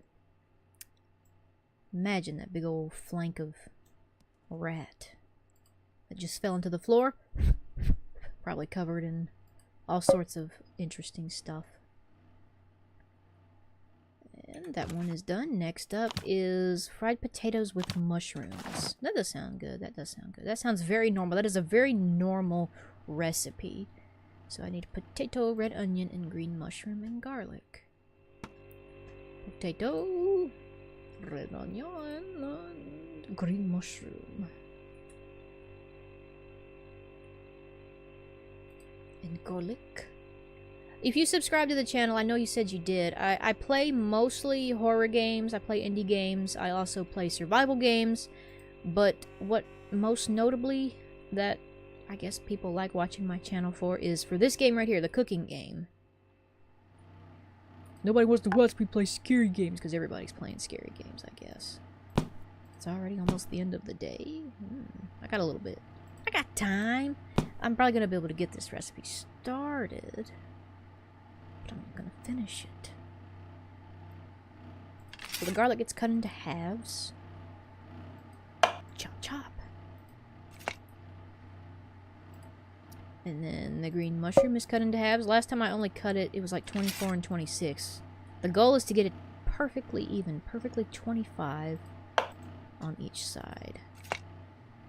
A: Imagine that big old flank of rat that just fell into the floor. Probably covered in all sorts of interesting stuff. And that one is done. Next up is fried potatoes with mushrooms. That does sound good. That does sound good. That sounds very normal. That is a very normal recipe. So I need potato, red onion, and green mushroom and garlic. Potato, red onion, and green mushroom. And garlic. If you subscribe to the channel, I know you said you did. I play mostly horror games. I play indie games. I also play survival games. But what most notably that I guess people like watching my channel for is for this game right here, the cooking game. Nobody wants to watch me play scary games because everybody's playing scary games, I guess. It's already almost the end of the day. I got a little bit. I got time. I'm probably going to be able to get this recipe started. But I'm not going to finish it. So the garlic gets cut into halves. Chop, chop. And then the green mushroom is cut into halves. Last time I only cut it, it was like 24 and 26. The goal is to get it perfectly even. Perfectly 25 on each side.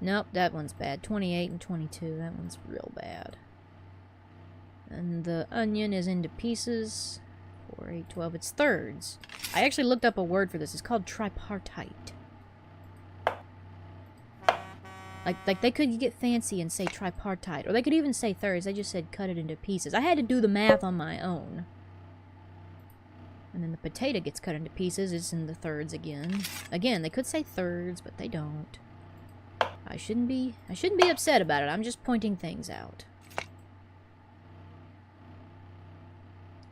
A: Nope, that one's bad. 28 and 22. That one's real bad. And the onion is into pieces. 4, 8, 12. It's thirds. I actually looked up a word for this. It's called tripartite. Like they could get fancy and say tripartite. Or they could even say thirds. They just said cut it into pieces. I had to do the math on my own. And then the potato gets cut into pieces. It's in the thirds again. Again, they could say thirds, but they don't. I shouldn't be upset about it. I'm just pointing things out.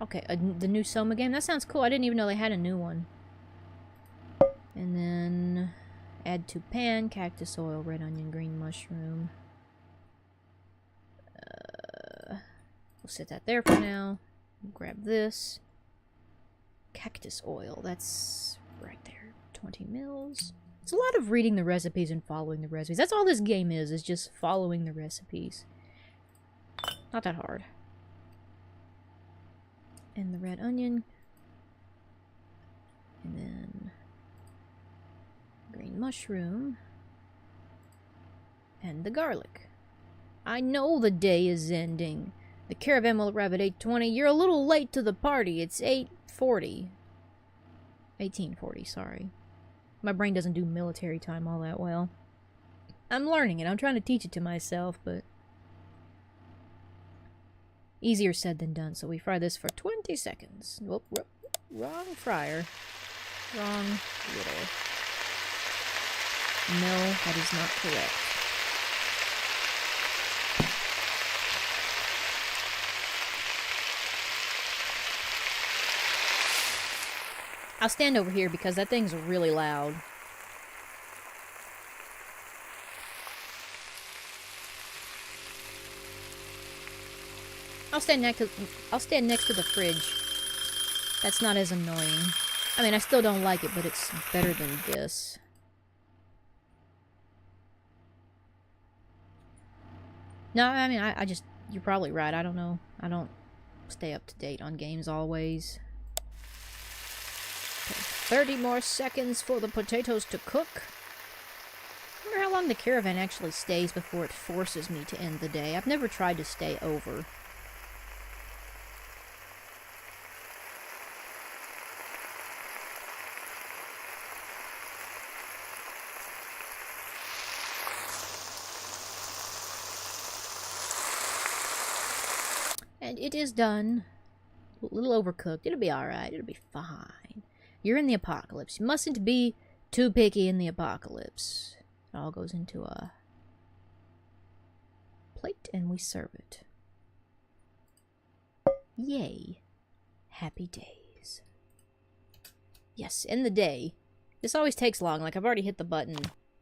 A: Okay, the new Soma game. That sounds cool. I didn't even know they had a new one. And then add to pan, cactus oil, red onion, green mushroom. We'll set that there for now. Grab this. Cactus oil. That's right there. 20 mils. It's a lot of reading the recipes and following the recipes. That's all this game is just following the recipes. Not that hard. And the red onion. And then green mushroom. And the garlic. I know the day is ending. The caravan will arrive at 8:20. You're a little late to the party. It's 8:40. 1840, sorry. My brain doesn't do military time all that well. I'm learning it. I'm trying to teach it to myself, but easier said than done. So we fry this for 20 seconds. Whoop, whoop. Wrong fryer. Wrong little. No, that is not correct. I'll stand over here because that thing's really loud. I'll stand next to the fridge. That's not as annoying. I mean, I still don't like it, but it's better than this. No, I mean, I just... You're probably right. I don't know. I don't stay up to date on games always. 30 more seconds for the potatoes to cook. I wonder how long the caravan actually stays before it forces me to end the day. I've never tried to stay over. And it is done. A little overcooked. It'll be alright. It'll be fine. You're in the apocalypse. You mustn't be too picky in the apocalypse. It all goes into a plate and we serve it. Yay. Happy days. Yes, end the day. This always takes long. Like, I've already hit the button.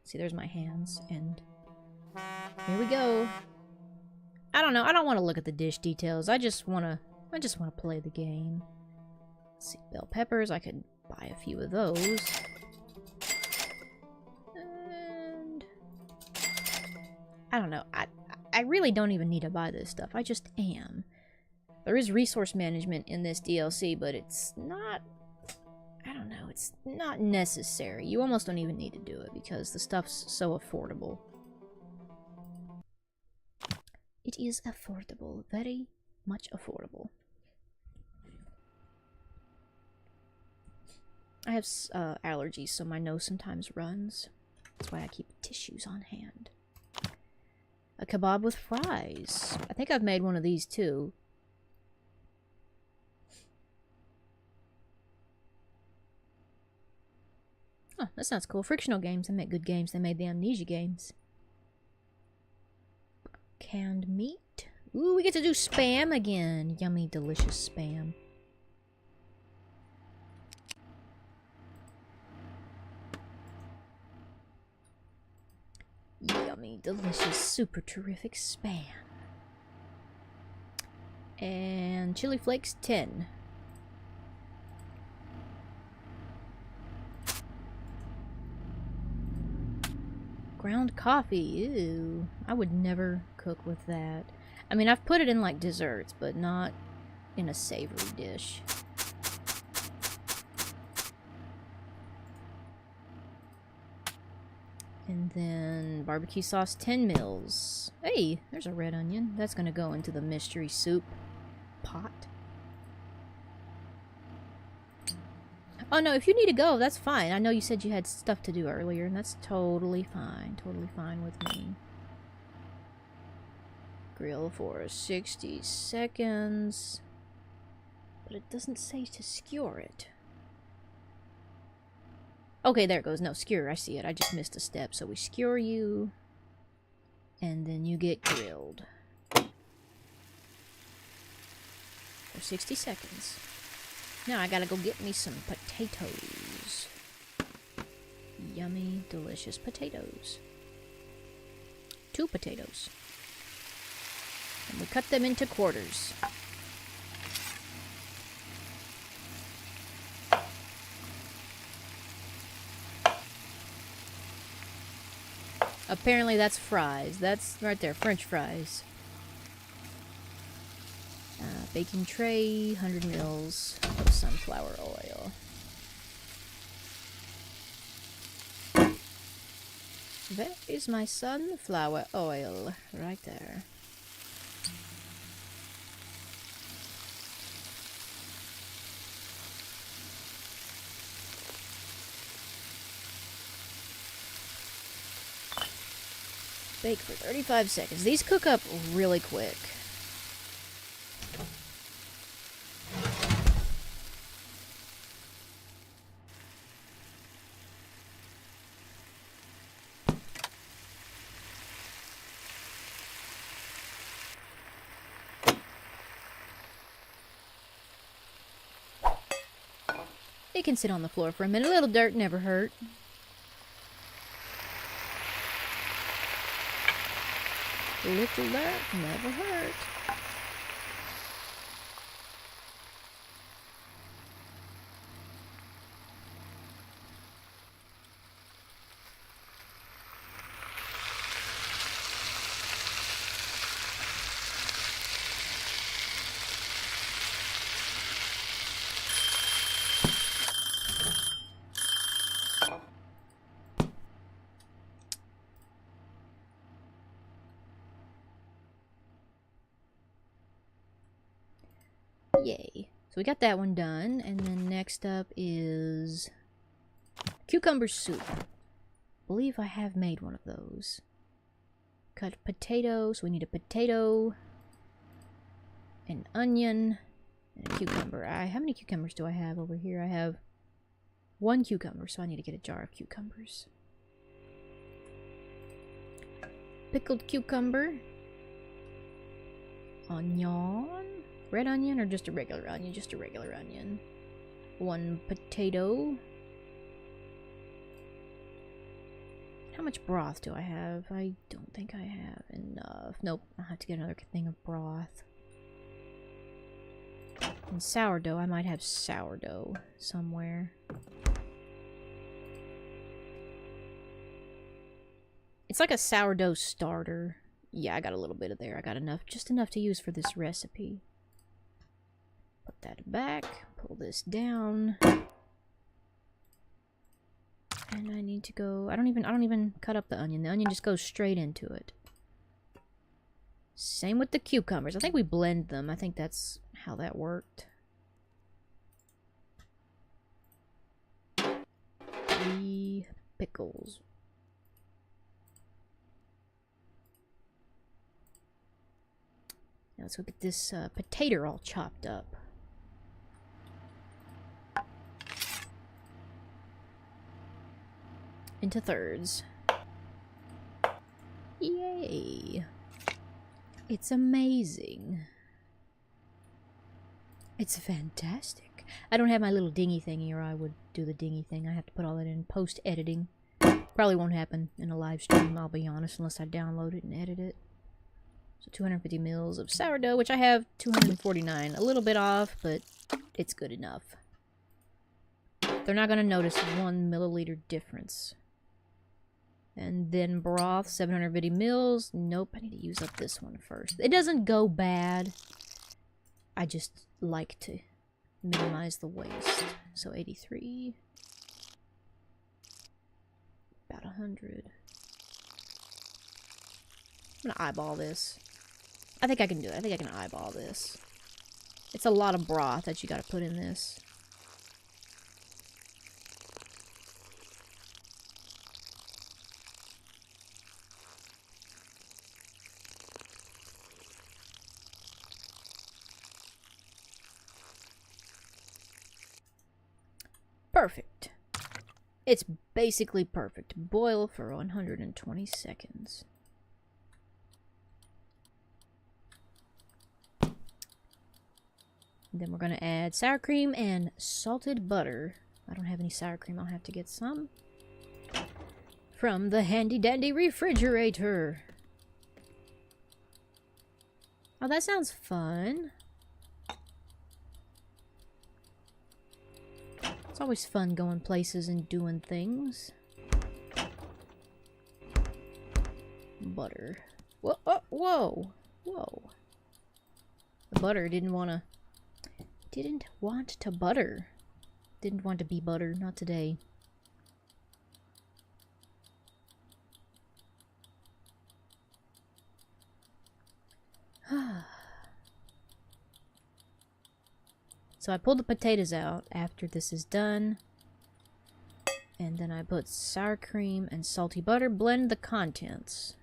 A: See, there's my hands, and here we go. I don't know. I don't want to look at the dish details. I just want to play the game. Let's see, bell peppers. I could buy a few of those. And I don't know. I really don't even need to buy this stuff. I just am. There is resource management in this DLC, but it's not... I don't know. It's not necessary. You almost don't even need to do it because the stuff's so affordable. It is affordable. Very much affordable. I have allergies, so my nose sometimes runs. That's why I keep tissues on hand. A kebab with fries. I think I've made one of these too. Oh, that sounds cool. Frictional Games. They make good games. They made the Amnesia games. Canned meat. Ooh, we get to do spam again. Yummy, delicious spam. Yummy, delicious, super terrific spam. And chili flakes, 10. Ground coffee, ew. I would never cook with that. I mean, I've put it in like desserts, but not in a savory dish. And then barbecue sauce, 10 mils. Hey, there's a red onion. That's gonna go into the mystery soup pot. Oh no, if you need to go, that's fine. I know you said you had stuff to do earlier, and that's totally fine. Totally fine with me. Grill for 60 seconds. But it doesn't say to skewer it. Okay, there it goes. No, skewer. I see it. I just missed a step. So we skewer you. And then you get grilled. For 60 seconds. Now I gotta go get me some potatoes. Yummy, delicious potatoes. 2 potatoes. And we cut them into quarters. Apparently that's fries. That's right there, French fries. Baking tray, 100 mils of sunflower oil. There is my sunflower oil, right there. Bake for 35 seconds. These cook up really quick. It can sit on the floor for a minute. A little dirt never hurt. Little dirt never hurt. Yay. So we got that one done, and then next up is cucumber soup. I believe I have made one of those. Cut potatoes. We need a potato, an onion, and a cucumber. How many cucumbers do I have over here? I have 1 cucumber, so I need to get a jar of cucumbers. Pickled cucumber. onion. Red onion or just a regular onion? Just a regular onion. 1 potato. How much broth do I have? I don't think I have enough. Nope, I'll have to get another thing of broth. And sourdough, I might have sourdough somewhere. It's like a sourdough starter. Yeah, I got a little bit of there. I got enough, just enough to use for this recipe. Put that back, pull this down. And I need to go, I don't even cut up the onion. The onion just goes straight into it. Same with the cucumbers. I think we blend them. I think that's how that worked. 3 pickles. Now let's go get this potato all chopped up. Into thirds. Yay! It's amazing. It's fantastic. I don't have my little dingy thingy, or I would do the dingy thing. I have to put all that in post-editing. Probably won't happen in a live stream, I'll be honest, unless I download it and edit it. So 250 mils of sourdough, which I have 249. A little bit off, but it's good enough. They're not going to notice 1 milliliter difference. And then broth, 750 mils. Nope, I need to use up this one first. It doesn't go bad. I just like to minimize the waste. So 83. About 100. I'm gonna eyeball this. I think I can do it. I think I can eyeball this. It's a lot of broth that you gotta put in this. Perfect. It's basically perfect. Boil for 120 seconds. Then we're going to add sour cream and salted butter. I don't have any sour cream. I'll have to get some from the handy dandy refrigerator. Oh, that sounds fun. It's always fun going places and doing things. Butter. Whoa, oh, whoa, whoa. The butter didn't want to butter. Didn't want to be butter, not today. So I pulled the potatoes out after this is done. And then I put sour cream and salty butter, blend the contents.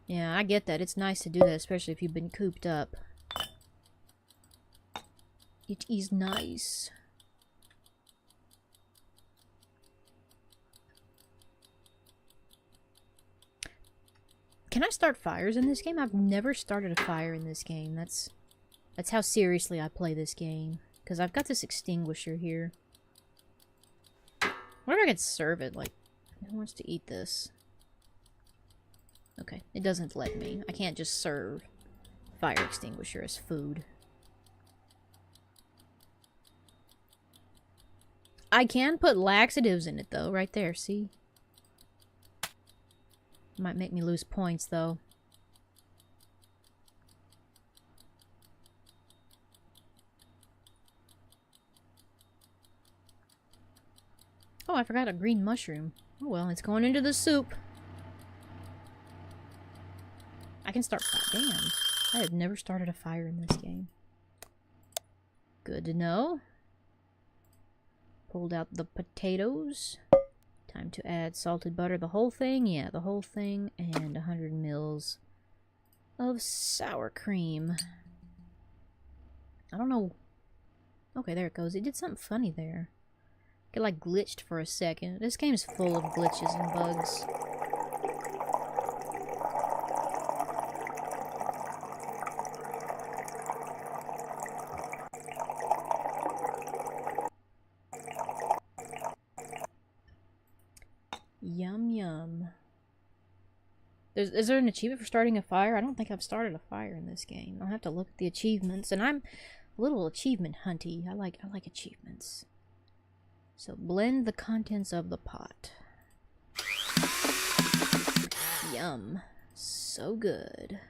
A: Yeah, I get that. It's nice to do that, especially if you've been cooped up. It is nice. Can I start fires in this game? I've never started a fire in this game. That's how seriously I play this game. Because I've got this extinguisher here. What if I could serve it? Like, who wants to eat this? Okay, it doesn't let me. I can't just serve fire extinguisher as food. I can put laxatives in it, though. Right there, see? Might make me lose points, though. Oh, I forgot a green mushroom. Oh well, it's going into the soup. I can start... Damn. I have never started a fire in this game. Good to know. Pulled out the potatoes. Time to add salted butter. The whole thing? Yeah, the whole thing. And 100 mils of sour cream. I don't know. Okay, there it goes. It did something funny there. It like glitched for a second. This game is full of glitches and bugs. Yum yum. Is there an achievement for starting a fire? I don't think I've started a fire in this game. I'll have to look at the achievements, and I'm a little achievement hunty. I like achievements. So blend the contents of the pot. Yum. So good.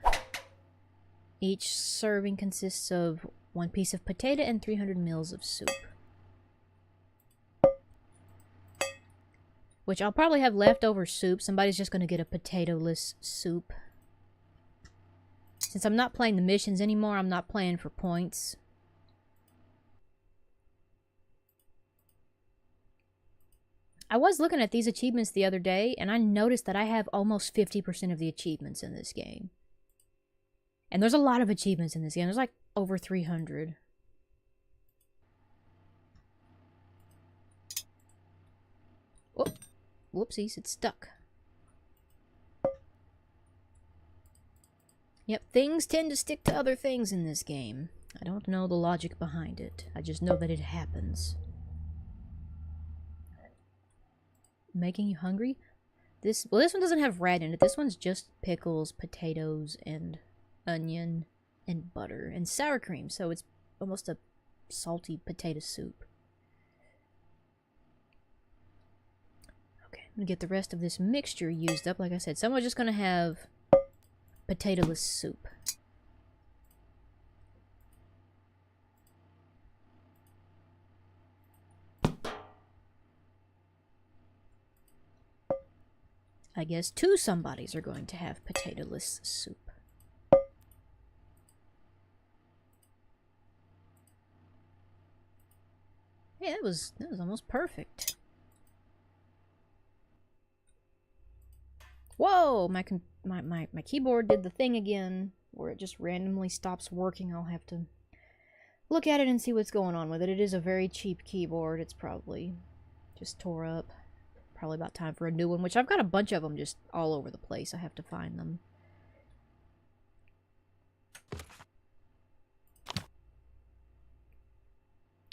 A: Each serving consists of 1 piece of potato and 300 mils of soup. Which I'll probably have leftover soup. Somebody's just going to get a potato-less soup. Since I'm not playing the missions anymore, I'm not playing for points. I was looking at these achievements the other day, and I noticed that I have almost 50% of the achievements in this game. And there's a lot of achievements in this game. There's like over 300. Whoop. Whoopsies, it's stuck. Yep, things tend to stick to other things in this game. I don't know the logic behind it. I just know that it happens. Making you hungry? This one doesn't have rat in it. This one's just pickles, potatoes, and onion, and butter, and sour cream. So it's almost a salty potato soup. I'm gonna get the rest of this mixture used up. Like I said, someone's just gonna have potato-less soup. I guess 2 somebodies are going to have potato-less soup. Yeah, that was almost perfect. Whoa! My keyboard did the thing again, where it just randomly stops working. I'll have to look at it and see what's going on with it. It is a very cheap keyboard. It's probably just tore up. Probably about time for a new one, which I've got a bunch of them just all over the place. I have to find them.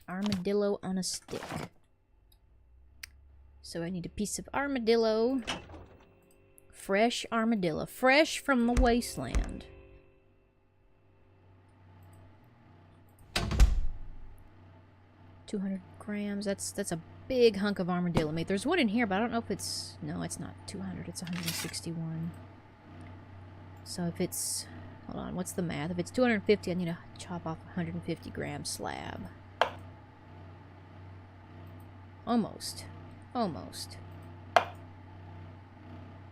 A: Armadillo on a stick. So I need a piece of armadillo. Fresh armadillo. Fresh from the wasteland. $200 grams. That's a big hunk of armadillo meat. There's one in here, but I don't know if it's... No, it's not 200. It's 161. So if it's... Hold on, what's the math? If it's 250, I need to chop off a 150-gram slab. Almost. Almost.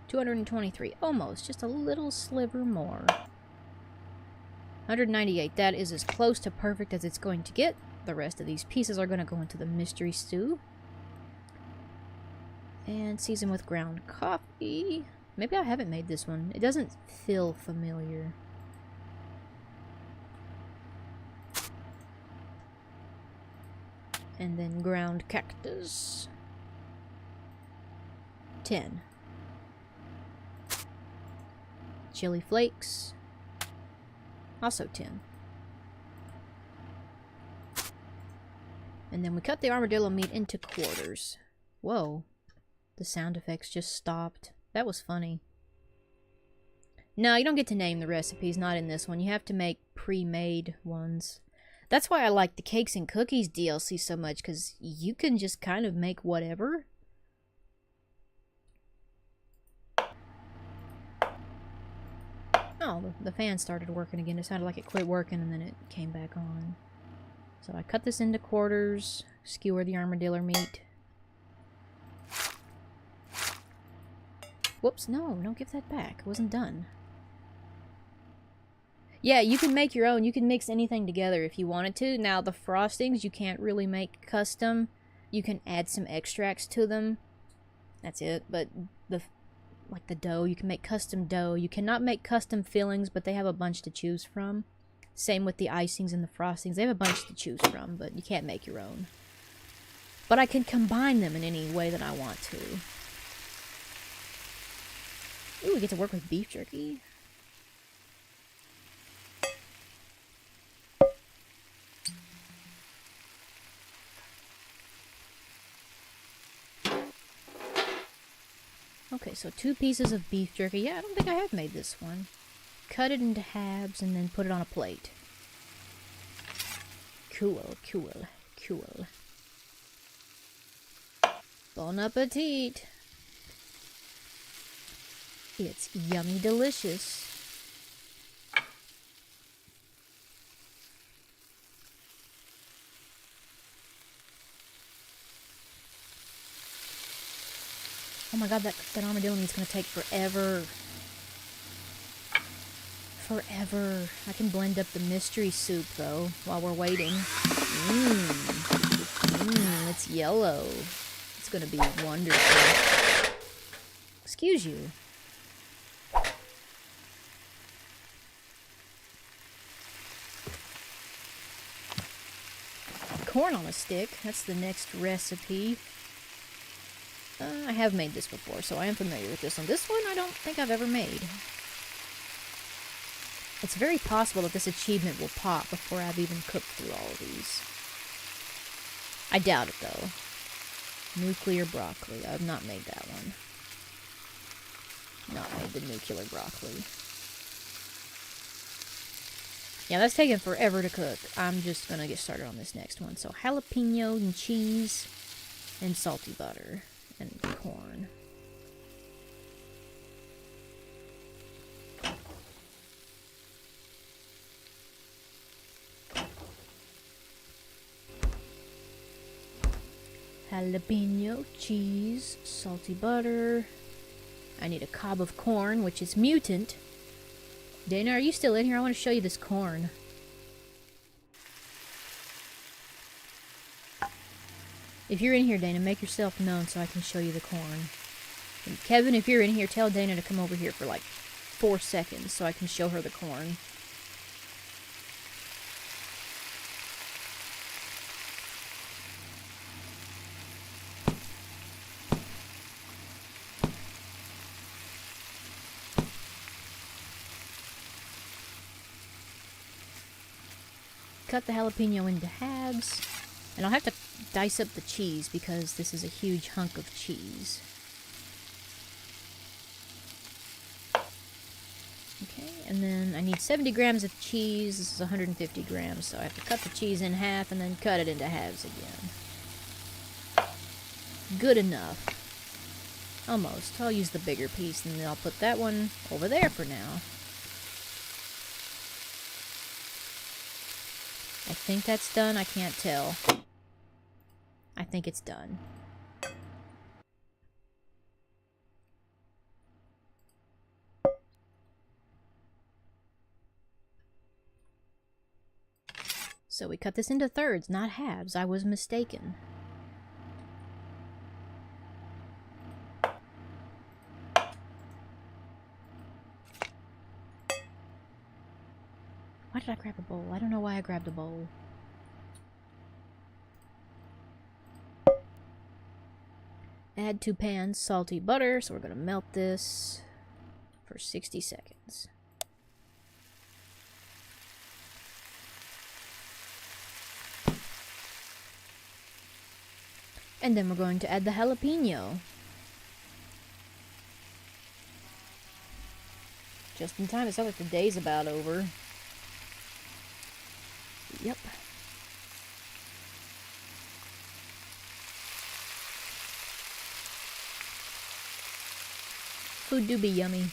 A: 223. Almost. Just a little sliver more. 198. That is as close to perfect as it's going to get. The rest of these pieces are going to go into the mystery stew. And season with ground coffee. Maybe I haven't made this one. It doesn't feel familiar. And then ground cactus. 10. Chili flakes. Also 10. And then we cut the armadillo meat into quarters. Whoa. The sound effects just stopped. That was funny. No, you don't get to name the recipes, not in this one. You have to make pre-made ones. That's why I like the Cakes and Cookies DLC so much, because you can just kind of make whatever. Oh, the fan started working again. It sounded like it quit working and then it came back on. So I cut this into quarters, skewer the armadillo meat. Whoops, no, don't give that back. It wasn't done. Yeah, you can make your own. You can mix anything together if you wanted to. Now, the frostings, you can't really make custom. You can add some extracts to them. That's it. But like the dough, you can make custom dough. You cannot make custom fillings, but they have a bunch to choose from. Same with the icings and the frostings. They have a bunch to choose from, but you can't make your own. But I can combine them in any way that I want to. Ooh, we get to work with beef jerky. Okay, so 2 pieces of beef jerky. Yeah, I don't think I have made this one. Cut it into halves and then put it on a plate. Cool, cool, cool. Bon appetit! It's yummy delicious. Oh my god, that armadillo meat's gonna take forever. Forever. I can blend up the mystery soup, though, while we're waiting. It's yellow. It's gonna be wonderful. Excuse you. Corn on a stick. That's the next recipe. I have made this before, so I am familiar with this one. This one I don't think I've ever made. It's very possible that this achievement will pop before I've even cooked through all of these. I doubt it, though. Nuclear broccoli. I've not made that one. Not made the nuclear broccoli. Yeah, that's taking forever to cook. I'm just gonna get started on this next one. So jalapeno and cheese and salty butter and corn. Jalapeno, cheese, salty butter. I need a cob of corn, which is mutant. Dana, are you still in here? I want to show you this corn. If you're in here, Dana, make yourself known so I can show you the corn. And Kevin, if you're in here, tell Dana to come over here for like 4 seconds so I can show her the corn. Cut the jalapeno into halves, and I'll have to dice up the cheese because this is a huge hunk of cheese. Okay, and then I need 70 grams of cheese. This is 150 grams, so I have to cut the cheese in half and then cut it into halves again. Good enough. Almost. I'll use the bigger piece, and then I'll put that one over there for now. I think that's done. I can't tell. I think it's done. So we cut this into thirds, not halves. I was mistaken. Why did I grab a bowl? I don't know why I grabbed a bowl. Add 2 pans salty butter, so we're going to melt this for 60 seconds. And then we're going to add the jalapeno. Just in time. It sounds like the day's about over. Yep. Food do be yummy.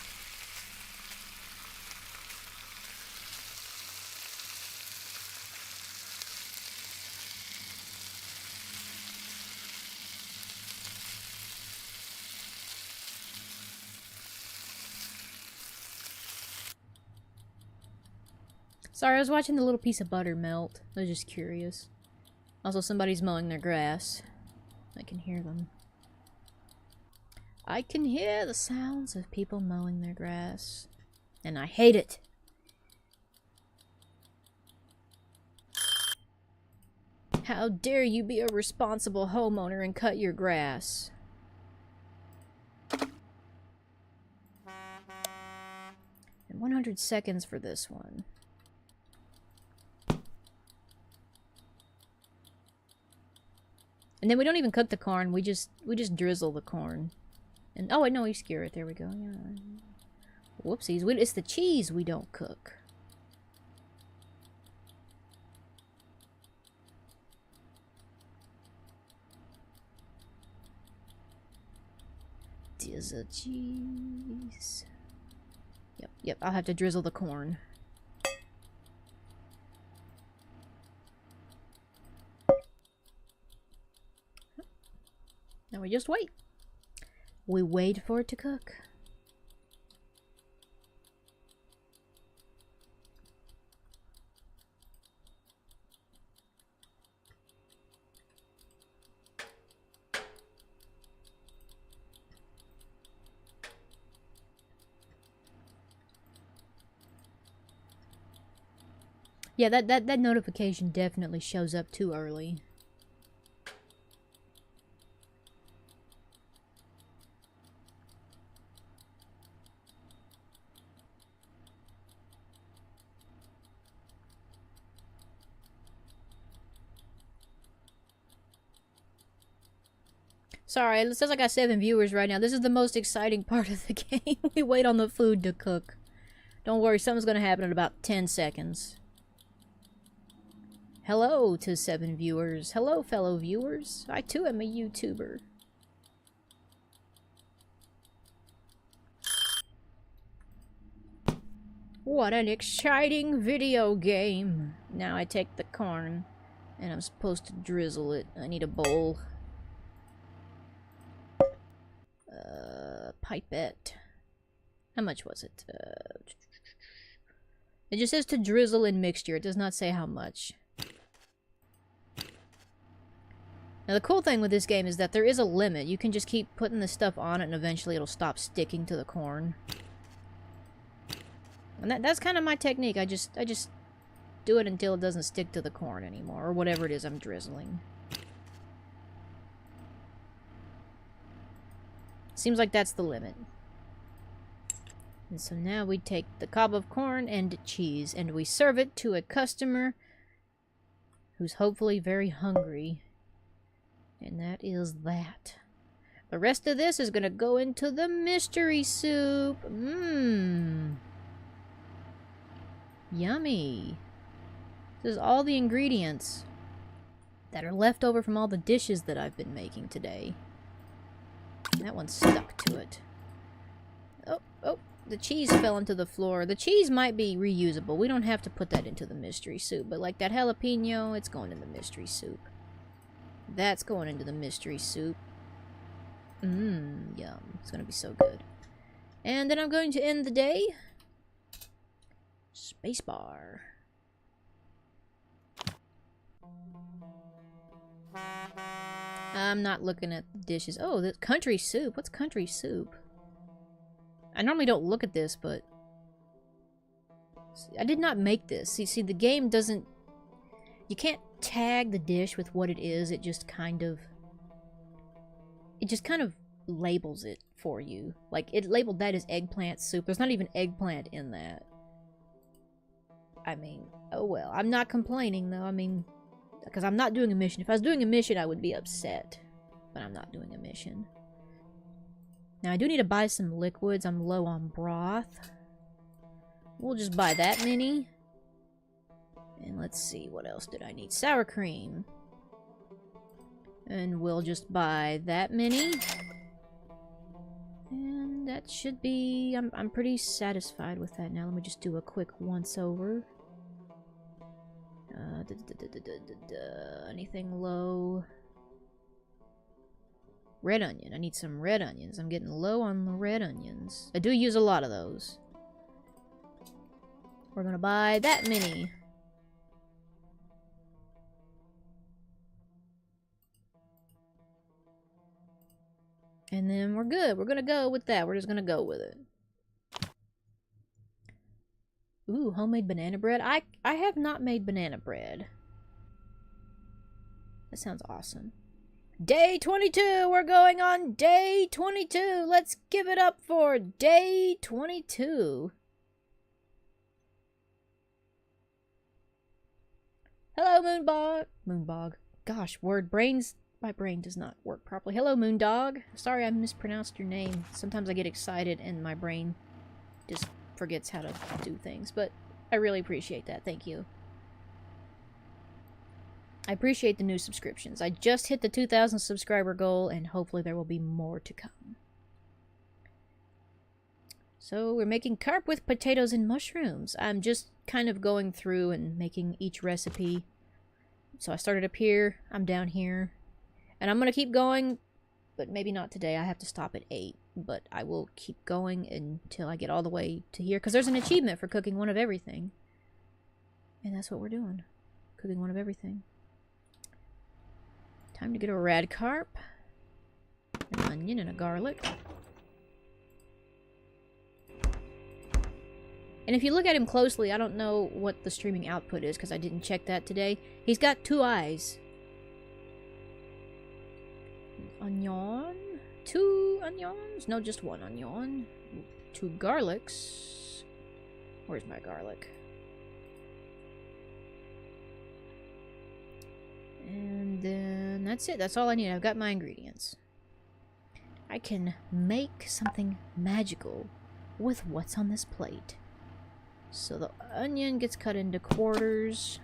A: Sorry, I was watching the little piece of butter melt. I was just curious. Also, somebody's mowing their grass. I can hear them. I can hear the sounds of people mowing their grass. And I hate it. How dare you be a responsible homeowner and cut your grass? And 100 seconds for this one. And then we don't even cook the corn, we just drizzle the corn. And oh, wait, no, we skewer it. There we go. Yeah. Whoopsies. It's the cheese we don't cook. Drizzle cheese. Yep. I'll have to drizzle the corn. Now we just wait. We wait for it to cook. Yeah, that notification definitely shows up too early. Sorry, it says I got 7 viewers right now. This is the most exciting part of the game. We wait on the food to cook. Don't worry, something's gonna happen in about 10 seconds. Hello to 7 viewers. Hello, fellow viewers. I too am a YouTuber. What an exciting video game. Now I take the corn and I'm supposed to drizzle it. I need a bowl. Pipette. How much was it? It just says to drizzle in mixture. It does not say how much. Now the cool thing with this game is that there is a limit. You can just keep putting the stuff on it and eventually it'll stop sticking to the corn. And that's kind of my technique. I just do it until it doesn't stick to the corn anymore, or whatever it is I'm drizzling. Seems like that's the limit. And so now we take the cob of corn and cheese and we serve it to a customer who's hopefully very hungry. And that is that. The rest of this is going to go into the mystery soup. Mmm. Yummy. This is all the ingredients that are left over from all the dishes that I've been making today. That one stuck to it. Oh, the cheese fell into the floor. The cheese might be reusable. We don't have to put that into the mystery soup. But like that jalapeno, it's going in the mystery soup. That's going into the mystery soup. Mmm, yum. It's going to be so good. And then I'm going to end the day. Spacebar. I'm not looking at the dishes. Oh, this country soup. What's country soup? I normally don't look at this, but I did not make this. See, the game doesn't... You can't tag the dish with what it is. It just kind of labels it for you. Like, it labeled that as eggplant soup. There's not even eggplant in that. I mean, oh well. I'm not complaining, though. I mean, because I'm not doing a mission. If I was doing a mission, I would be upset. But I'm not doing a mission. Now, I do need to buy some liquids. I'm low on broth. We'll just buy that many. And let's see, what else did I need? Sour cream. And we'll just buy that many. And that should be... I'm pretty satisfied with that now. Let me just do a quick once-over. Anything low? Red onion. I need some red onions. I'm getting low on the red onions. I do use a lot of those. We're gonna buy that many. And then we're good. We're gonna go with that. We're just gonna go with it. Ooh, homemade banana bread. I have not made banana bread. That sounds awesome. Day 22! We're going on day 22! Let's give it up for day 22! Hello, Moonbog! Moonbog. Gosh, brain's My brain does not work properly. Hello, Moondog. Sorry I mispronounced your name. Sometimes I get excited and my brain just forgets how to do things, but I really appreciate that. Thank you. I appreciate the new subscriptions. I just hit the 2,000 subscriber goal, and hopefully there will be more to come. So we're making carp with potatoes and mushrooms. I'm just kind of going through and making each recipe. So I started up here, I'm down here, and I'm going to keep going, but maybe not today. I have to stop at 8, but I will keep going until I get all the way to here, because there's an achievement for cooking one of everything. And that's what we're doing. Cooking one of everything. Time to get a rad carp, an onion, and a garlic. And if you look at him closely, I don't know what the streaming output is because I didn't check that today. He's got 2 eyes. Onion? 2 onions? No, just 1 onion. 2 garlics. Where's my garlic? And then that's it. That's all I need. I've got my ingredients. I can make something magical with what's on this plate. So the onion gets cut into quarters.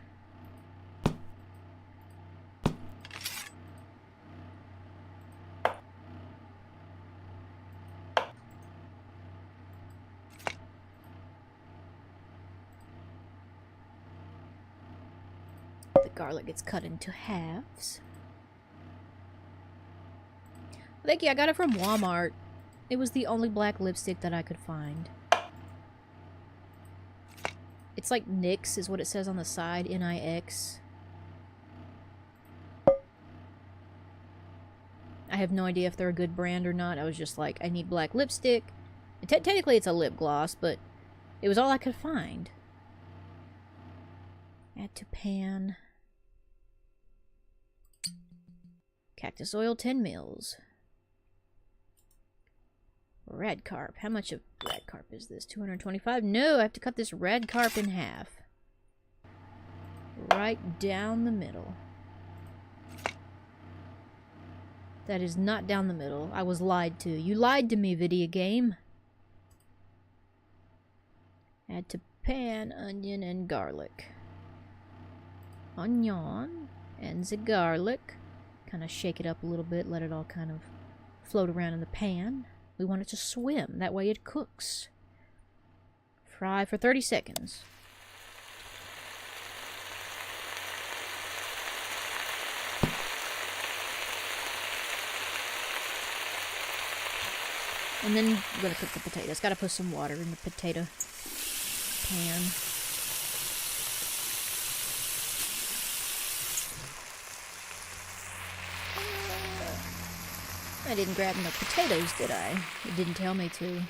A: The garlic gets cut into halves. Thank you, I got it from Walmart. It was the only black lipstick that I could find. It's like NYX is what it says on the side, N-I-X. I have no idea if they're a good brand or not. I was just like, I need black lipstick. Technically it's a lip gloss, but it was all I could find. Add to pan. Cactus oil, 10 mils. Rad carp. How much of rad carp is this? 225? No, I have to cut this rad carp in half. Right down the middle. That is not down the middle. I was lied to. You lied to me, video game. Add to pan, onion, and garlic. Onion and the garlic. Kind of shake it up a little bit. Let it all kind of float around in the pan. We want it to swim. That way it cooks. Fry for 30 seconds. And then we're going to cook the potatoes. Got to put some water in the potato pan. I didn't grab enough potatoes, did I? It didn't tell me to.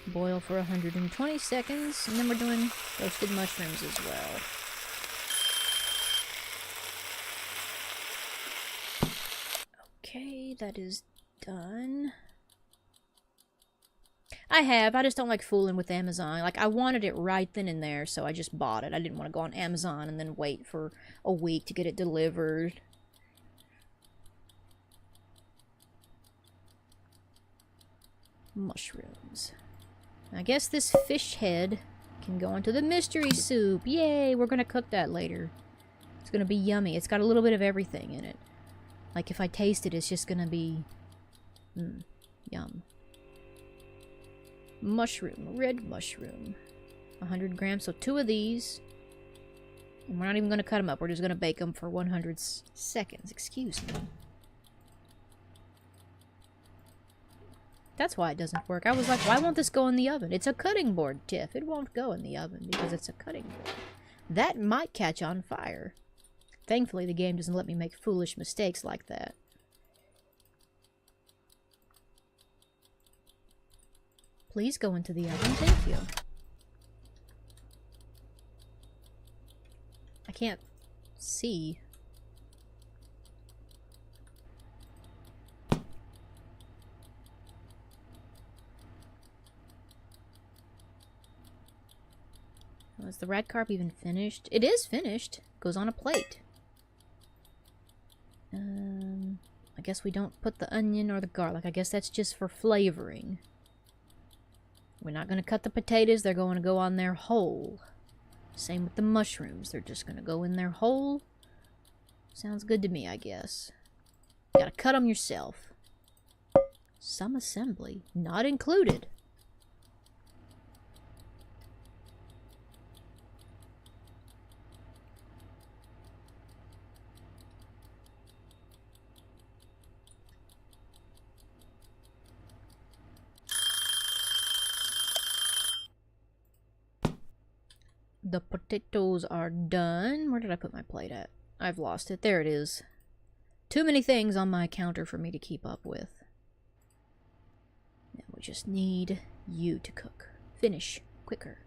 A: Boil for 120 seconds, and then we're doing roasted mushrooms as well. Okay, that is done. I just don't like fooling with Amazon. Like, I wanted it right then and there, so I just bought it. I didn't want to go on Amazon and then wait for a week to get it delivered. Mushrooms. I guess this fish head can go into the mystery soup. Yay! We're gonna cook that later. It's gonna be yummy. It's got a little bit of everything in it. Like, if I taste it, it's just gonna be... yum. Mushroom. Red mushroom. 100 grams, so 2 of these. And we're not even gonna cut them up. We're just gonna bake them for 100 seconds. Excuse me. That's why it doesn't work. I was like, why won't this go in the oven? It's a cutting board, Tiff. It won't go in the oven because it's a cutting board. That might catch on fire. Thankfully, the game doesn't let me make foolish mistakes like that. Please go into the oven. Thank you. I can't see. Is the red carp even finished? It is finished. Goes on a plate. I guess we don't put the onion or the garlic. I guess that's just for flavoring. We're not going to cut the potatoes. They're going to go on there whole. Same with the mushrooms. They're just going to go in there whole. Sounds good to me, I guess. You gotta cut them yourself. Some assembly. Not included. The potatoes are done. Where did I put my plate at? I've lost it. There it is. Too many things on my counter for me to keep up with. Now we just need you to cook. Finish quicker.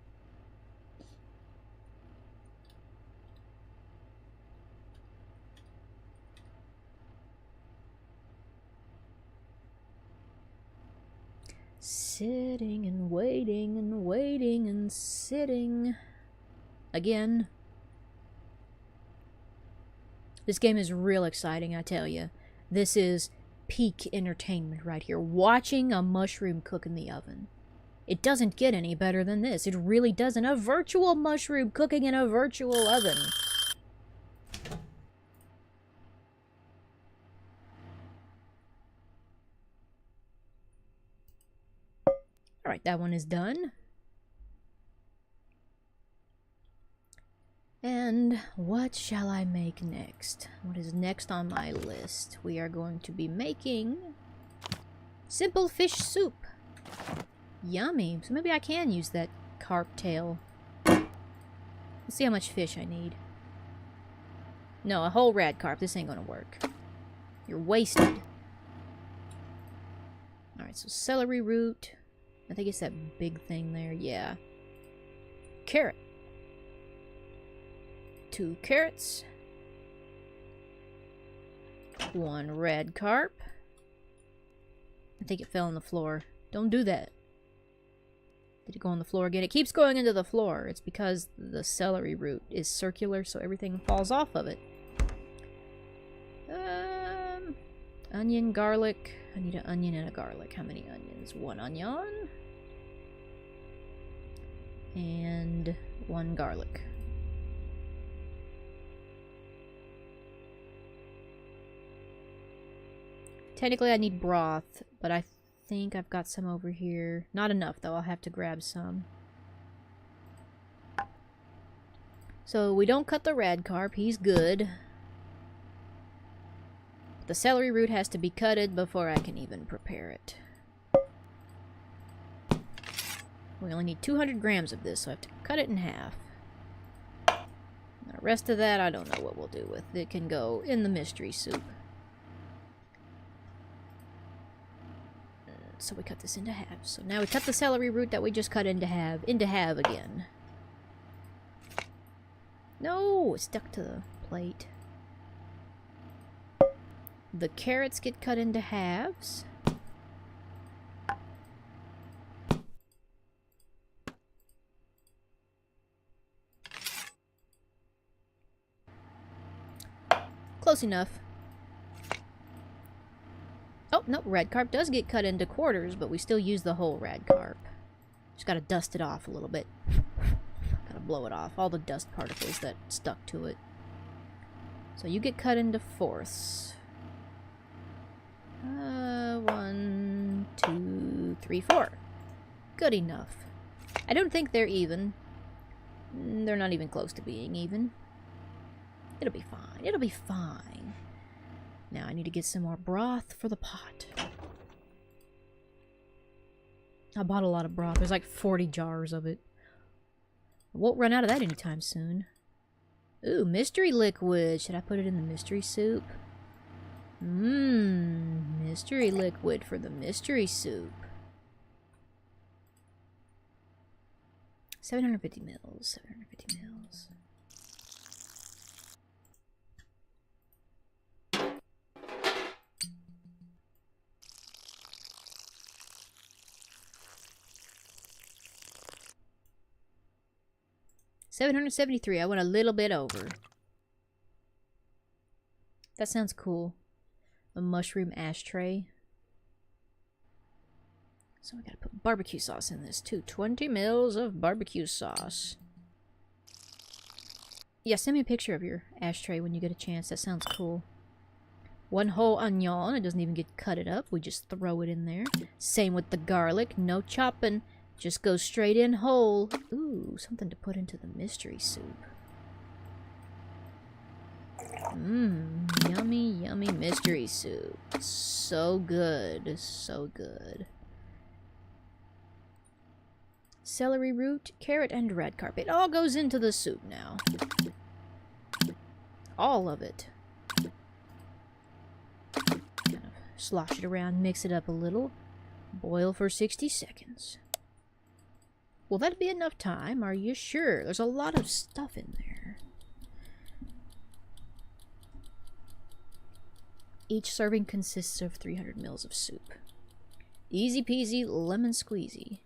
A: Sitting and waiting and waiting and sitting. Again. This game is real exciting, I tell you. This is peak entertainment right here. Watching a mushroom cook in the oven. It doesn't get any better than this. It really doesn't. A virtual mushroom cooking in a virtual oven. Alright, that one is done. And what shall I make next? What is next on my list? We are going to be making simple fish soup. Yummy. So maybe I can use that carp tail. Let's see how much fish I need. No, a whole rad carp. This ain't gonna work. You're wasted. Alright, so celery root. I think it's that big thing there. Yeah. Carrot. 2 carrots. 1 red carp. I think it fell on the floor. Don't do that. Did it go on the floor again? It keeps going into the floor. It's because the celery root is circular, so everything falls off of it. Onion, garlic. I need an onion and a garlic. How many onions? 1 onion. And 1 garlic. Technically, I need broth, but I think I've got some over here. Not enough, though. I'll have to grab some. So, we don't cut the rad carp. He's good. The celery root has to be cutted before I can even prepare it. We only need 200 grams of this, so I have to cut it in half. The rest of that, I don't know what we'll do with. It can go in the mystery soup. So we cut this into half. So now we cut the celery root that we just cut into half again. No, it stuck to the plate. The carrots get cut into halves. Close enough. Oh, no, red carp does get cut into quarters, but we still use the whole red carp. Just gotta dust it off a little bit. Gotta blow it off. All the dust particles that stuck to it. So you get cut into fourths. 1, 2, 3, 4. Good enough. I don't think they're even. They're not even close to being even. It'll be fine. It'll be fine. Now I need to get some more broth for the pot. I bought a lot of broth. There's like 40 jars of it. I won't run out of that anytime soon. Ooh, mystery liquid. Should I put it in the mystery soup? Mystery liquid for the mystery soup. 750 mils. 750 mils. $773. I went a little bit over. That sounds cool. a mushroom ashtray. So we gotta put barbecue sauce in this too. 20 mils of barbecue sauce. Yeah, send me a picture of your ashtray when you get a chance. That sounds cool. One whole onion. It doesn't even get cut it up. We just throw it in there. Same with the garlic. No chopping. Just go straight in whole. Ooh, something to put into the mystery soup. Mmm, yummy, yummy mystery soup. So good. So good. Celery root, carrot, and red carpet. It all goes into the soup now. All of it. Kind of slosh it around, mix it up a little. Boil for 60 seconds. Will that be enough time? Are you sure? There's a lot of stuff in there. Each serving consists of 300 mils of soup. Easy peasy, lemon squeezy.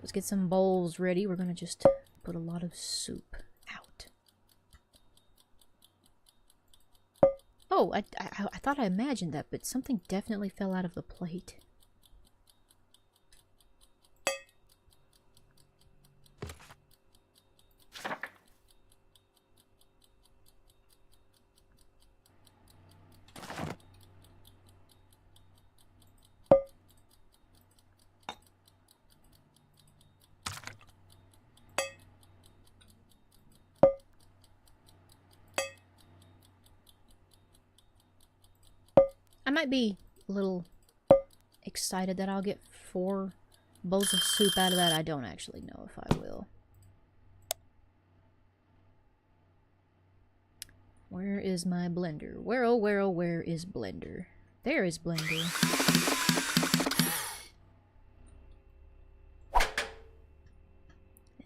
A: Let's get some bowls ready. We're going to just put a lot of soup out. Oh, I thought I imagined that, but something definitely fell out of the plate. I might be a little excited that I'll get 4 bowls of soup out of that. I don't actually know if I will. Where is my blender? Where, oh, where, oh, where is blender? There is blender.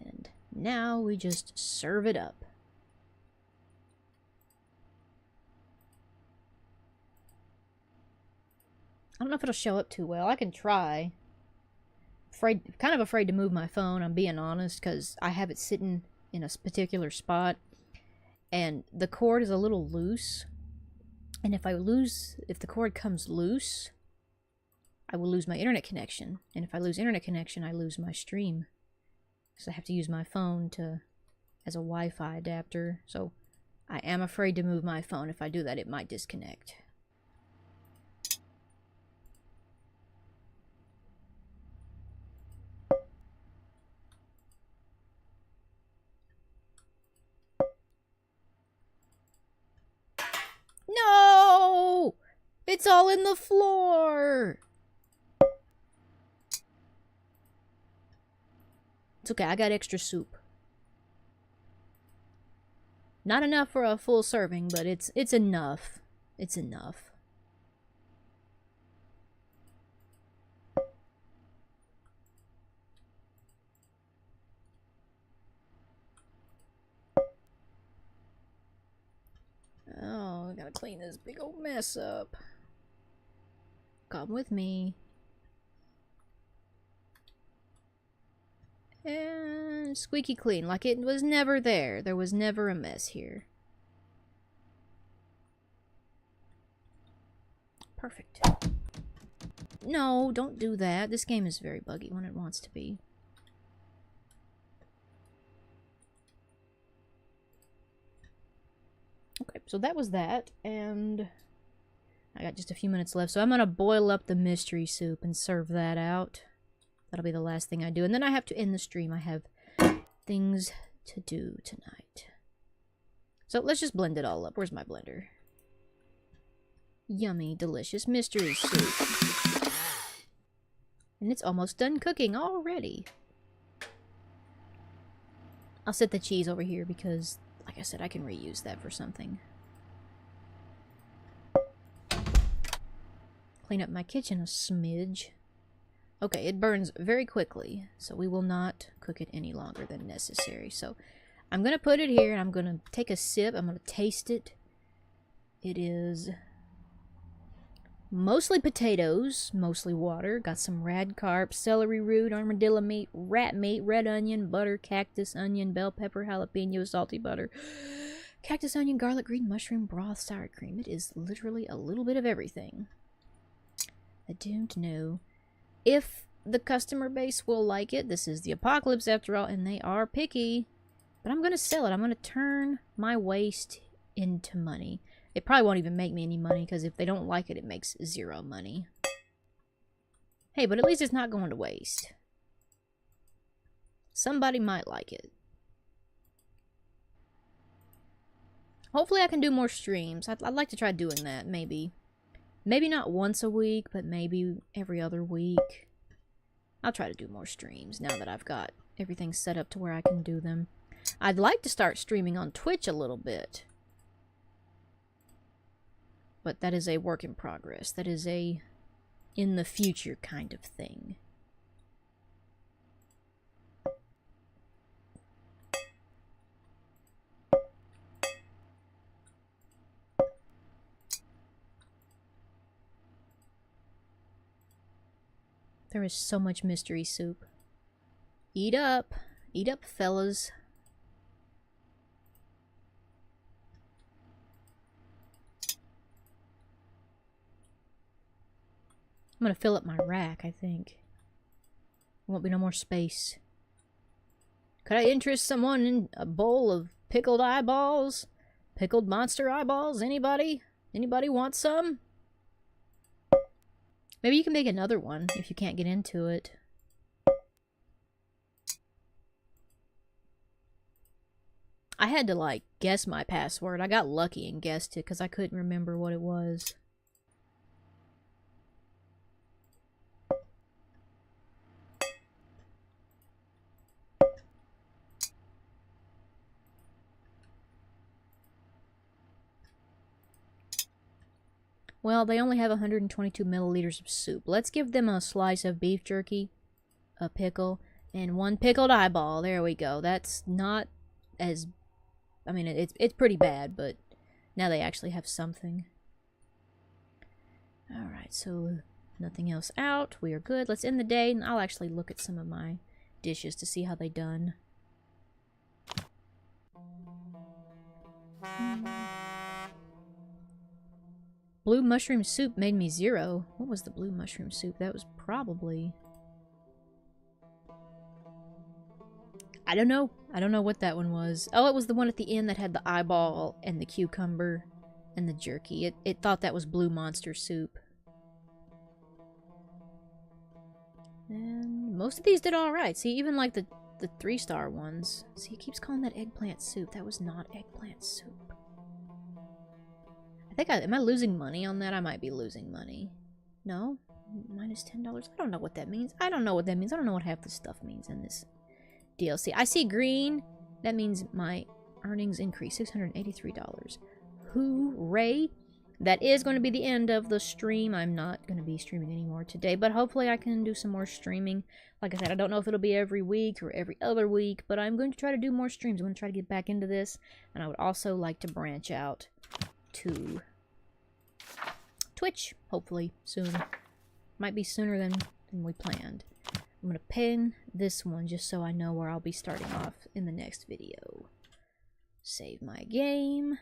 A: And now we just serve it up. I don't know if it'll show up too well. I can try. Kind of afraid to move my phone, I'm being honest, because I have it sitting in a particular spot. And the cord is a little loose. And if the cord comes loose, I will lose my internet connection. And if I lose internet connection, I lose my stream. So I have to use my phone as a Wi-Fi adapter. So I am afraid to move my phone. If I do that, it might disconnect. No! It's all in the floor! It's okay, I got extra soup. Not enough for a full serving, but it's enough. It's enough. Oh, I gotta clean this big old mess up. Come with me. And squeaky clean, like it was never there. There was never a mess here. Perfect. No, don't do that. This game is very buggy when it wants to be. Okay, so that was that, and I got just a few minutes left, so I'm gonna boil up the mystery soup and serve that out. That'll be the last thing I do, and then I have to end the stream. I have things to do tonight. So let's just blend it all up. Where's my blender? Yummy, delicious mystery soup. And it's almost done cooking already. I'll set the cheese over here because, like I said, I can reuse that for something. Clean up my kitchen a smidge. Okay, it burns very quickly, so we will not cook it any longer than necessary. So I'm going to put it here, and I'm going to take a sip. I'm going to taste it. It is mostly potatoes, mostly water. Got some rad carp, celery root, armadillo meat, rat meat, red onion, butter, cactus, onion, bell pepper, jalapeno, salty butter, Cactus, onion, garlic, green mushroom, broth, sour cream. It is literally a little bit of everything. I don't know if the customer base will like it. This is the apocalypse after all, and they are picky. But I'm going to sell it. I'm going to turn my waste into money. It probably won't even make me any money, because if they don't like it, it makes 0 money. Hey, but at least it's not going to waste. Somebody might like it. Hopefully I can do more streams. I'd like to try doing that, maybe. Maybe not once a week, but maybe every other week. I'll try to do more streams now that I've got everything set up to where I can do them. I'd like to start streaming on Twitch a little bit. But that is a work in progress. That is a in the future kind of thing. There is so much mystery soup. Eat up, fellas. I'm gonna fill up my rack, I think. There won't be no more space. Could I interest someone in a bowl of pickled eyeballs? Pickled monster eyeballs? Anybody? Anybody want some? Maybe you can make another one if you can't get into it. I had to, like, guess my password. I got lucky and guessed it because I couldn't remember what it was. Well, they only have 122 milliliters of soup. Let's give them a slice of beef jerky, a pickle, and 1 pickled eyeball. There we go. That's not as... I mean, it's pretty bad, but now they actually have something. Alright, so nothing else out. We are good. Let's end the day, and I'll actually look at some of my dishes to see how they done. Blue mushroom soup made me 0. What was the blue mushroom soup? That was probably... I don't know. I don't know what that one was. Oh, it was the one at the end that had the eyeball and the cucumber and the jerky. It thought that was blue monster soup. And most of these did alright. See, even like the 3-star ones. See, it keeps calling that eggplant soup. That was not eggplant soup. I think am I losing money on that? I might be losing money. No? Minus $10? I don't know what that means. I don't know what that means. I don't know what half this stuff means in this DLC. I see green. That means my earnings increase. $683. Hooray! That is going to be the end of the stream. I'm not going to be streaming anymore today, but hopefully I can do some more streaming. Like I said, I don't know if it'll be every week or every other week, but I'm going to try to do more streams. I'm going to try to get back into this, and I would also like to branch out to Twitch, hopefully soon. Might be sooner than we planned. I'm going to pin this one just so I know where I'll be starting off in the next video. Save my game.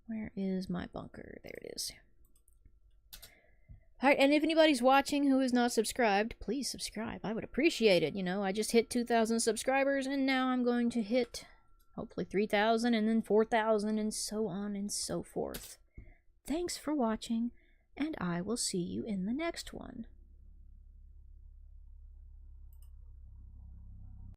A: Where is my bunker? There it is. Alright, and if anybody's watching who is not subscribed, please subscribe. I would appreciate it. You know, I just hit 2,000 subscribers, and now I'm going to hit hopefully 3,000, and then 4,000, and so on and so forth. Thanks for watching, and I will see you in the next one.